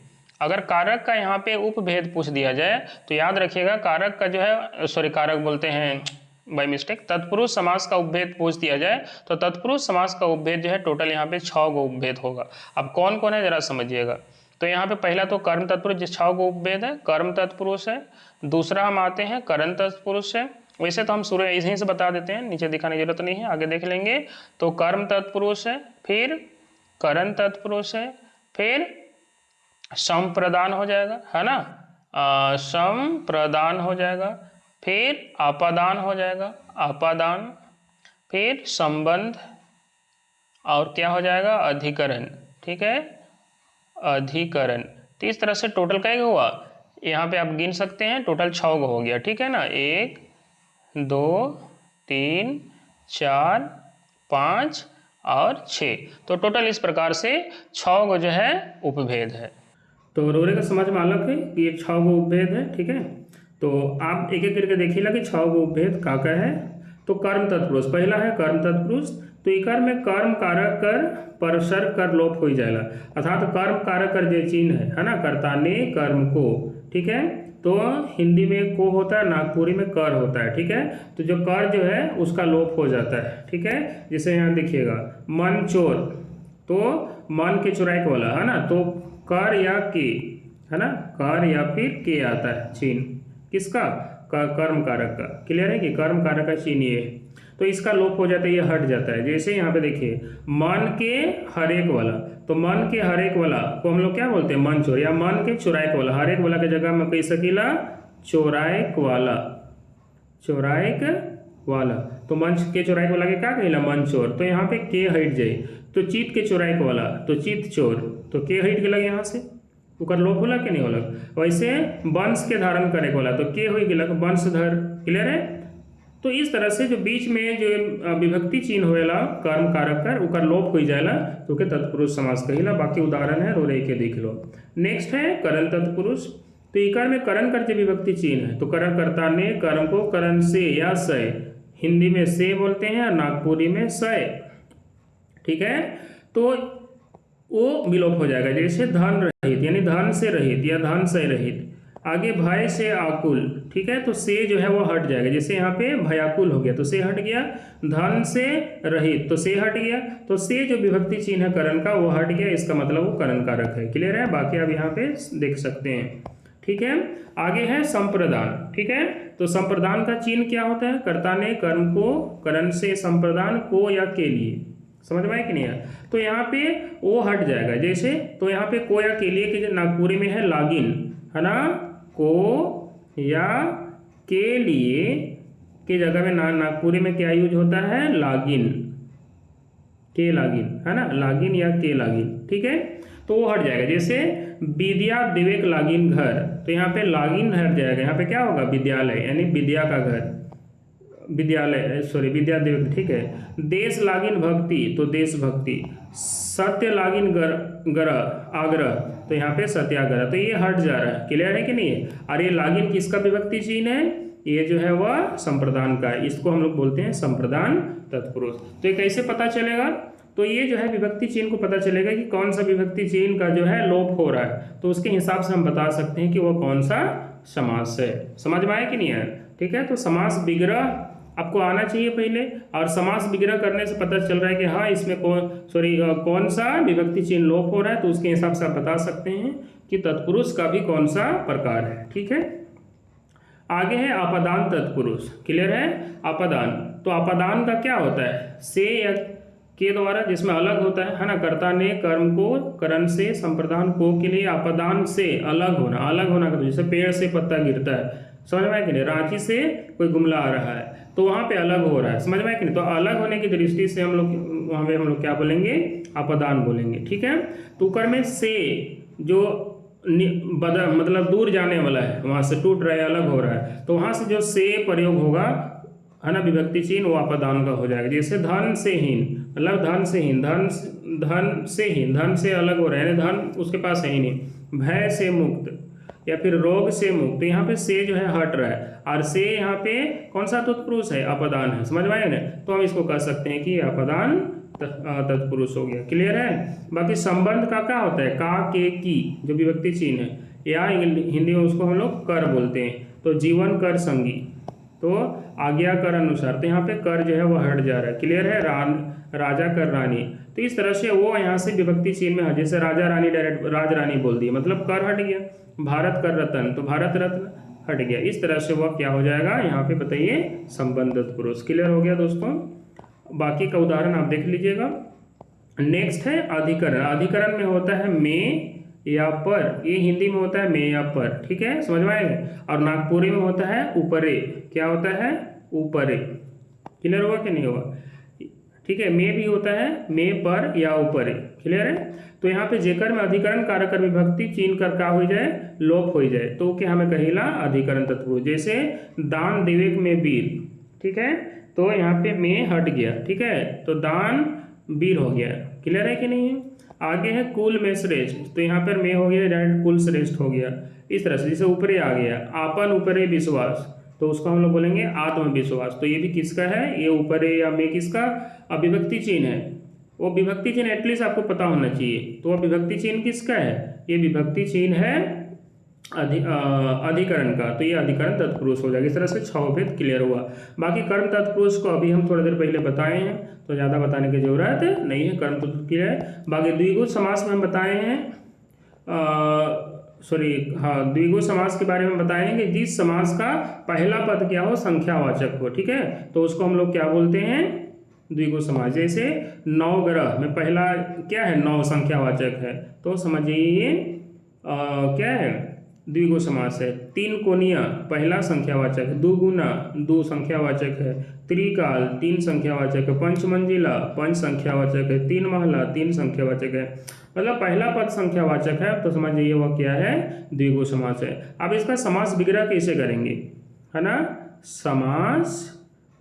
अगर कारक का यहाँ पे उपभेद पूछ दिया जाए तो याद रखिएगा कारक का जो है, सॉरी कारक बोलते हैं बाय मिस्टेक, तत्पुरुष समास का उपभेद पूछ दिया जाए तो तत्पुरुष समास का उपभेद जो है टोटल यहाँ पे 6 गो उपभेद होगा। अब कौन कौन है जरा समझिएगा। तो यहाँ पे पहला तो कर्म तत्पुरुष जो 6 गो उपभेद है, कर्म तत्पुरुष है। दूसरा हम आते हैं करण तत्पुरुष है। वैसे तो हम शुरू यहीं से बता देते हैं, नीचे दिखाने की जरूरत नहीं है, आगे देख लेंगे। तो कर्म तत्पुरुष है, फिर करण तत्पुरुष है, फिर सम प्रदान हो जाएगा, है ना, सम प्रदान हो जाएगा, फिर आपादान हो जाएगा, आपादान, फिर संबंध, और क्या हो जाएगा, अधिकरण। ठीक है, अधिकरण। तो इस तरह से टोटल क्या हुआ, यहाँ पे आप गिन सकते हैं, टोटल 6 गो हो गया। ठीक है ना, 1 2 3 4 5 और 6। तो टोटल इस प्रकार से 6 गो जो है उपभेद है। तो रोरे का समझ में अलग है कि ये 6 गो उपभेद है। ठीक है, तो आप एक एक करके देखिएगा कि 6 गो उपभेद का है। तो कर्म तत्पुरुष पहला है, कर्म तत्पुरुष। तो इकर में कर्म कारक कर परसर कर लोप हो जाएगा, अर्थात कर्म कारक कर जो चिन्ह है ना, कर्ता ने कर्म को, ठीक है, तो हिंदी में को होता है, नागपुरी में कर होता है। ठीक है, तो जो कर जो है उसका लोप हो जाता है। ठीक है, जैसे यहाँ देखिएगा मन चोर, तो मन के चुराई वाला है ना, तो कर या के, है ना, कर या फिर के आता है चिन्ह किसका, कर्म कारक का। क्लियर है कि कर्म कारक का चिन्ह ये, तो इसका लोप हो जाता है, ये हट जाता है। जैसे यहाँ पे देखिए मन के हरेक वाला, तो मन के हरेक वाला को हम लोग क्या बोलते हैं, मन चोर, या मन के चुराइक वाला, हरेक वाला के जगह में कह सकीला चोराइक वाला, चोराइक वाला। तो मन के चोराइक वाला के क्या कहिला, मन चोर। तो यहाँ पे के हट जाए, तो चित के चोराइक वाला, तो चित चोर, तो के हट गया यहाँ से, ओकर लोप होला कि नहीं होला। वैसे वंश के धारण करे वाला, तो के हो गया वंशधर। क्लियर है? तो इस तरह से जो बीच में जो विभक्ति चिन्ह होएला कर्म कारक कर, ओकर लोप हो जाएला तो के तत्पुरुष समास कहिला। बाकी उदाहरण है रोरे के देख लो। नेक्स्ट है करण तत्पुरुष। तो इकार में करण करते विभक्ति चिन्ह है, तो करण कर्ता ने कर्म को करण से या सय, हिंदी में से बोलते हैं और नागपुरी में सय, ठीक है। तो वो विलोप हो जाएगा, जैसे धन रहित यानी धन से रहित या धन से रहित। आगे भय से आकुल, ठीक है, तो से जो है वो हट जाएगा, जैसे यहाँ पे भयाकुल हो गया तो से हट गया, धन से रहित तो से हट गया, तो से जो विभक्ति चिन्ह है करण का वो हट गया, इसका मतलब वो करण कारक है। क्लियर है, बाकी आप यहाँ पे देख सकते हैं, ठीक है। आगे है संप्रदान, ठीक है, तो संप्रदान का चिन्ह क्या होता है, कर्ता ने कर्म को करण से संप्रदान को या के लिए, समझ में आया कि नहीं है। तो यहाँ पे वो हट जाएगा, जैसे तो यहाँ पे को या के लिए कि नागपुरी में है लागिन, है ना, को या के लिए की जगह में नागपुरी में क्या यूज होता है, लागिन, के लागिन, है ना, लागिन या के लागिन, ठीक है। तो वो हट जाएगा, जैसे विद्या दिवेक लागिन घर, तो यहाँ पे लागिन हट जाएगा, यहाँ पे क्या होगा, विद्यालय यानी विद्या का घर, विद्यालय सॉरी विद्या दिवेक, ठीक है। देश लागिन भक्ति तो देशभक्ति, सत्य लागिन ग्रह आग्रह, तो यहाँ पे सत्याग्रह, तो ये हट जा रहा है। क्लियर है कि नहीं है। और ये लागिन किसका विभक्ति चिन्ह है, ये जो है वह संप्रदान का है, इसको हम लोग बोलते हैं संप्रदान तत्पुरुष। तो ये कैसे पता चलेगा, तो ये जो है विभक्ति चिन्ह को पता चलेगा कि कौन सा विभक्ति चिन्ह का जो है लोप हो रहा है, तो उसके हिसाब से हम बता सकते हैं कि वो कौन सा समास है। समझ में आया कि नहीं है, ठीक है। तो समास विग्रह आपको आना चाहिए पहले, और समास विग्रह करने से पता चल रहा है कि हाँ इसमें कौन सा विभक्ति चिन्ह लोप हो रहा है, तो उसके हिसाब से आप बता सकते हैं कि तत्पुरुष का भी कौन सा प्रकार है, ठीक है। आगे है आपादान तत्पुरुष। क्लियर है, आपादान, तो आपादान का क्या होता है, से या के द्वारा जिसमें अलग होता है ना, कर्ता ने कर्म को करण से संप्रदान को के लिए आपादान से अलग होना, अलग होना का, जैसे पेड़ से पत्ता गिरता है, समझ में आया कि नहीं, रांची से कोई गुमला आ रहा है तो वहाँ पे अलग हो रहा है, समझ में आया कि नहीं। तो अलग होने की दृष्टि से हम लोग वहाँ पे हम लोग क्या बोलेंगे, आपादान बोलेंगे, ठीक है। तो कर में से जो मतलब दूर जाने वाला है, वहाँ से टूट रहा है, अलग हो रहा है, तो वहाँ से जो से प्रयोग होगा, है ना, विभक्ति चिन्ह, वो आपादान का हो जाएगा। जैसे धन से हीन, मतलब धन से हीन, धन से हीन, धन से अलग हो रहा है, धन उसके पास है ही नहीं। भय से मुक्त या फिर रोग से मुक्त, तो यहाँ पे से जो है हट रहा है, और से यहाँ पे कौन सा तत्पुरुष है, अपदान है, समझ में आया ना। तो हम इसको कह सकते हैं कि अपदान तत्पुरुष हो गया। क्लियर है। बाकी संबंध का क्या होता है, का के की जो विभक्ति चिन्ह है, या हिंदी में उसको हम लोग कर बोलते हैं, तो जीवन कर संगी, तो आज्ञा कर अनुसार, तो यहाँ पे कर जो है वो हट जा रहा है। क्लियर है। राजा कर रानी, तो इस तरह से वो यहाँ से विभक्ति चिन्ह में है, जैसे राजा रानी डायरेक्ट राज रानी बोल दिया, मतलब कर हट गया। भारत कर रत्न, तो भारत रत्न हट गया। इस तरह से वह क्या हो जाएगा, यहाँ पे बताइए संबंधित पुरुष। क्लियर हो गया दोस्तों। बाकी का उदाहरण आप देख लीजिएगा। नेक्स्ट है अधिकरण। अधिकरण में होता है में या पर, ये हिंदी में होता है में या पर, ठीक है, समझ में आएगा। और नागपुरी में होता है ऊपरे, क्या होता है, ऊपरे। क्लियर होगा कि नहीं होगा, ठीक है। में भी होता है में पर या ऊपरे। क्लियर है। तो यहाँ पे जेकर में अधिकरण कारक विभक्ति चिन्ह कर का हो जाए, लोप हो जाए, तो क्या हमें कहिला अधिकरण तत्व। जैसे दान दिवेक में वीर, ठीक है, तो यहाँ पे में हट गया, ठीक है, तो दान वीर हो गया। क्लियर है कि नहीं है। आगे है कुल में श्रेष्ठ, तो यहाँ पर में हो गया, डायरेक्ट कुल श्रेष्ठ हो गया। इस तरह से जैसे ऊपरे आ गया, आपन ऊपरे विश्वास, तो उसको हम लोग बोलेंगे आत्मविश्वास। तो ये भी किसका है, ये ऊपरे या में किसका विभक्ति चिन्ह है। वो विभक्ति चिन्ह एटलीस्ट आपको पता होना चाहिए। तो वह विभक्ति चिन्ह किसका है, ये विभक्ति चिन्ह है अधिकरण का, तो ये अधिकरण तत्पुरुष हो जाएगा। इस तरह से 6 भेद क्लियर हुआ। बाकी कर्म तत्पुरुष को अभी हम थोड़ी देर पहले बताए हैं, तो ज़्यादा बताने की जरूरत नहीं है, कर्म तत्पुरुष क्लियर है। बाकी द्विगु समास में हम बताए हैं, द्विगु समास के बारे में बताए हैं कि जिस समास का पहला पद क्या हो, संख्यावाचक हो, ठीक है, तो उसको हम लोग क्या बोलते हैं, द्विगु समास। जैसे नवग्रह में पहला क्या है, 9 संख्यावाचक है, तो समझिए ये क्या है, द्विगु समास है। 3 कोनिया पहला संख्यावाचक, दुगुना 2 संख्यावाचक है, त्रिकाल 3 संख्यावाचक है, पंचमंजिला 5 संख्यावाचक है, 3 महला 3 संख्यावाचक है, मतलब पहला पद संख्यावाचक है, तो समझिए वह क्या है, द्विगु समास है। अब इसका समास विग्रह कैसे करेंगे, है ना, समास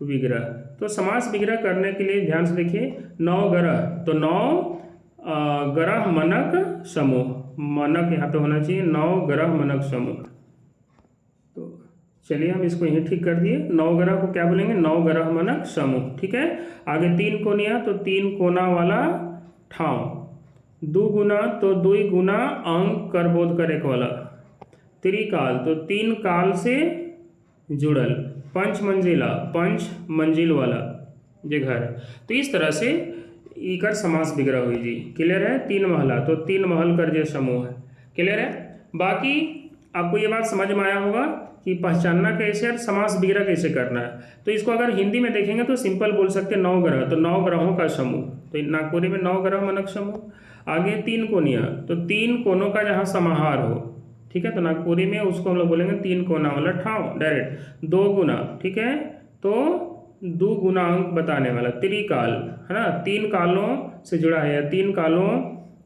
विग्रह। तो समास विग्रह करने के लिए ध्यान से देखिए, 9 ग्रह, तो 9 ग्रह मनक समूह, मनक यहाँ पे होना चाहिए, 9 ग्रह मनक समूह, चलिए हम इसको यहीं ठीक कर दिए। नवग्रह को क्या बोलेंगे, नवग्रह मानक समूह। ठीक है, आगे 3 कोनिया तो 3 कोना वाला ठाव, 2 गुना तो 2 गुना अंक कर बोध कर एक वाला, त्रिकाल तो 3 काल से जुड़ल, पंच मंजिला 5 मंजिल वाला जे घर। तो इस तरह से इकर समास विग्रह हुई जी। क्लियर है, 3 महला तो 3 महल कर जे समूह है। क्लियर है, बाकी आपको ये बात समझ में आया होगा कि पहचानना कैसे और समास विग्रह कैसे करना है। तो इसको अगर हिंदी में देखेंगे तो सिंपल बोल सकते हैं 9 ग्रह, तो 9 ग्रहों का समूह, तो नागपुरी में 9 ग्रह मानक समूह। आगे 3 कोनिया तो 3 कोनों का जहाँ समाहार हो। ठीक है, तो नागपुरी में उसको हम लोग बोलेंगे 3 कोना वाला ठाव डायरेक्ट। 2 गुना, ठीक है, तो 2 गुना अंक बताने वाला, त्रिकाल है ना, 3 कालों से जुड़ा है, 3 कालों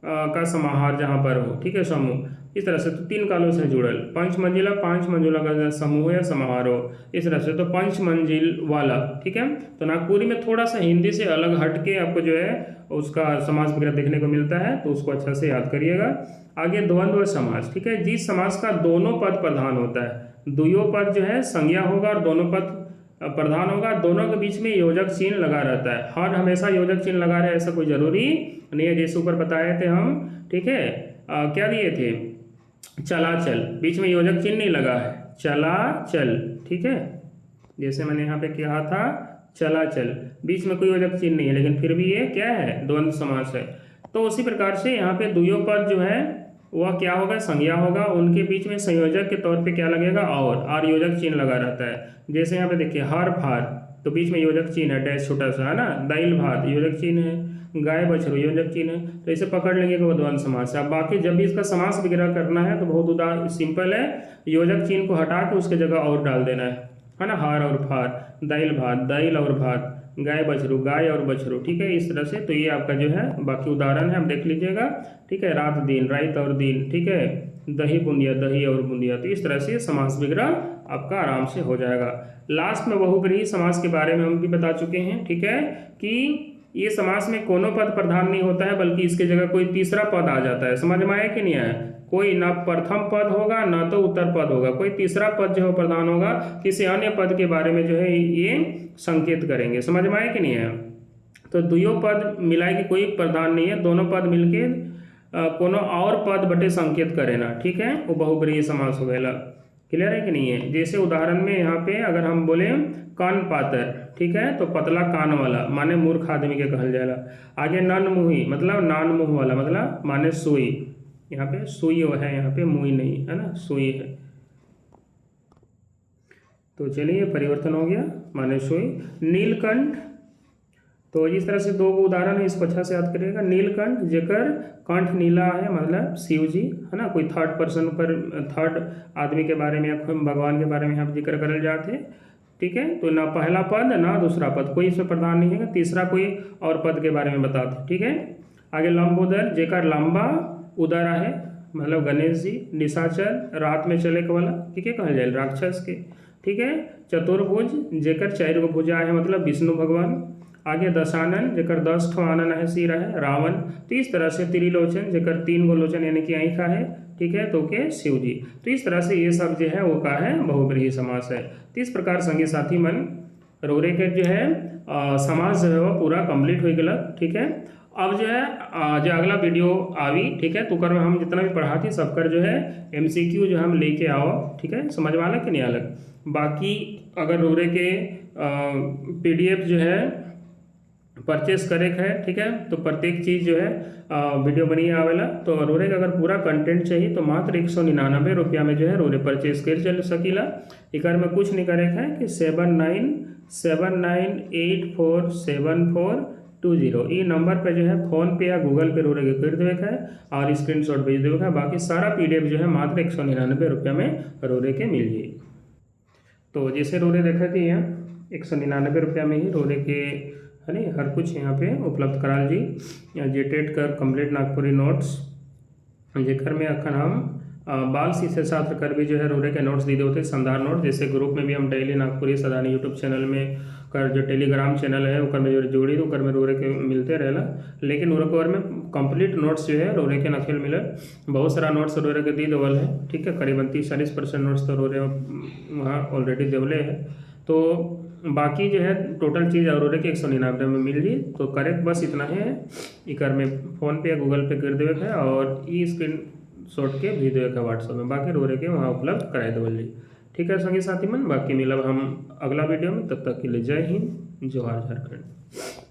का समाहार जहाँ पर हो। ठीक है, समूह इस तरह से, तो 3 कालों से जुड़ल, 5 मंजिला 5 मंजिला का समूह या समाहार हो, इस तरह से, तो 5 मंजिल वाला। ठीक है, तो नागपुरी में थोड़ा सा हिंदी से अलग हटके आपको जो है उसका समास विग्रह देखने को मिलता है, तो उसको अच्छा से याद करिएगा। आगे द्वंद्व समास। ठीक है, जिस समास का दोनों पद प्रधान होता है, दुयो पद जो है संज्ञा होगा और दोनों पद प्रधान होगा, दोनों के बीच में योजक चिन्ह लगा रहता है। हर हमेशा योजक चिन्ह लगा रहे ऐसा कोई जरूरी नहीं है, जैसे ऊपर बताए थे हम। ठीक है, क्या दिए थे, चलाचल, बीच में योजक चिन्ह नहीं लगा है, चलाचल। ठीक है, जैसे मैंने यहाँ पे कहा था चलाचल, बीच में कोई योजक चिन्ह नहीं है, लेकिन फिर भी ये क्या है, द्वंद्व समास है। तो उसी प्रकार से यहाँ पे दुयो पद जो है वह क्या होगा, संज्ञा होगा, उनके बीच में संयोजक के तौर पे क्या लगेगा, और योजक चिन्ह लगा रहता है। जैसे यहाँ पे देखिए हर फार, तो बीच में योजक चिन्ह है, डैश छोटा सा है ना, दाइल भात योजक चिन्ह है, गाय बछरू योजक चिन्ह है, तो इसे पकड़ लेंगे कि वो द्वंद्व समास है। अब बाकी जब भी इसका समास विग्रह करना है तो बहुत सिंपल है, योजक चिन्ह को हटा के उसके जगह और डाल देना है ना, हार और फार, दाइल भात दाइल और भात, गाय बछरू गाय और बछरू। ठीक है, इस तरह से, तो ये आपका जो है बाकी उदाहरण है, आप देख लीजिएगा। ठीक है, रात दिन रात और दिन। ठीक है, दही बूंदिया दही और बूंदिया, तो इस तरह से समास विग्रह आपका आराम से हो जाएगा। लास्ट में बहुब्रीहि समास के बारे में हम भी बता चुके हैं। ठीक है, कि ये समास में कोनो पद प्रधान नहीं होता है, बल्कि इसके जगह कोई तीसरा पद आ जाता है। समझ में आया कि नहीं आया, कोई ना प्रथम पद होगा ना तो उत्तर पद होगा, कोई तीसरा पद जो है प्रधान होगा, किसी अन्य पद के बारे में जो है ये संकेत करेंगे। समझ में आया कि नहीं आया, तो दुयो पद मिलाए कि कोई प्रधान नहीं है, दोनों पद मिलके कोनो और पद बटे संकेत करे ना। ठीक है, वो बहुब्रीहि समास हो गया। क्लियर है कि नहीं है, जैसे उदाहरण में यहाँ पे अगर हम बोले कान पातर, ठीक है, तो पतला कान वाला माने मूर्ख आदमी के कहल जाएगा। आगे नन मुही मतलब नान मुँह वाला, मतलब माने सुई, यहाँ पे सुई है, यहाँ पे मुई नहीं है ना, सुई है। तो चलिए परिवर्तन हो गया, माने सुई। नीलकंठ, तो इस तरह से 2 उदाहरण है, इसको अच्छा से याद करिएगा। नीलकंठ जेकर कंठ नीला है, मतलब शिव जी है ना, कोई थर्ड पर्सन पर, थर्ड आदमी के बारे में या भगवान के बारे में यहाँ जिक्र करल जाते। ठीक है, तो ना पहला पद ना दूसरा पद, कोई इसमें प्रधान नहीं है, तीसरा कोई और पद के बारे में बताते। ठीक है, आगे लंबोदर जेकर लंबा उदर है, मतलब गणेश जी। निशाचर रात में चले के वाला, ठीक है, कहल जाए राक्षस के। ठीक है, चतुर्भुज जेकर 4 गो भुजा है, मतलब विष्णु भगवान। आगे दशानन जेकर 10 ठो आनन है, सिर है, रावण। तो इस तरह से त्रिलोचन जेकर 3 गो लोचन यानी कि आँखा है। ठीक है, तो के शिव जी। तो इस तरह से ये सब जो है वो का है बहुब्रीहि समास है। तो इस प्रकार संगी साथी मन रोरे के जो है समास जो है वो पूरा कंप्लीट हो गया। ठीक है, अब जो है जो अगला वीडियो आवी, ठीक है, तो कर में हम जितना भी पढ़ा थी सबकर जो है MCQ जो हम लेके आओ। ठीक है, समझ में आना कि नहीं अलग। बाकी अगर रोरे के PDF जो है परचेस करे है, ठीक है, तो प्रत्येक चीज़ जो है वीडियो बनी आवेला। तो रोरे का अगर पूरा कंटेंट चाहिए तो मात्र 199 रुपया में जो है रोरे परचेस कर चल सकीला। एक में कुछ नहीं करे है कि 7979847420 ये नंबर पे जो है फ़ोन पे या गूगल पे रोरे के कर देवे है और स्क्रीनशॉट भेज देवे है। बाकी सारा PDF जो है मात्र 199 रुपया में रोरे के मिल जाए। तो जैसे रोरे देखा थी यहाँ 199 रुपया में ही रोरे के है नहीं हर कुछ यहाँ पे उपलब्ध कराल जी। जेटेट कर कंप्लीट नागपुरी नोट्स जेकर में अखन हम बाल शिक्षा छात्र कर भी जो है रोरे के नोट्स दे होते संधार नोट। जैसे ग्रुप में भी हम daily Nagpuri Sadani YouTube channel में कर जो टेलीग्राम चैनल है ओकर में जो जोड़ी ओकर में रोरे के मिलते रहेला, लेकिन ओकर में कंप्लीट नोट्स जो है रोरे के नखेल मिले। बहुत सारा नोट्स रोरे के दी देवल है, ठीक है, करीबन 30-40% नोट्स तो रोरे वहाँ ऑलरेडी देवले है। तो बाकी जो है टोटल चीज़ और के 199 में मिल जी। तो करेक्ट बस इतना ही है, इकर में फ़ोन पे या गूगल पे कर देवे है और ई स्क्रीन शॉट के भेज देवे है व्हाट्सएप में, बाकी रोरे के वहाँ उपलब्ध कराए देवल जी। ठीक है संगी साथी मन, बाकी मिलब हम अगला वीडियो में, तब तक के लिए जय हिंद, जोहार झारखंड।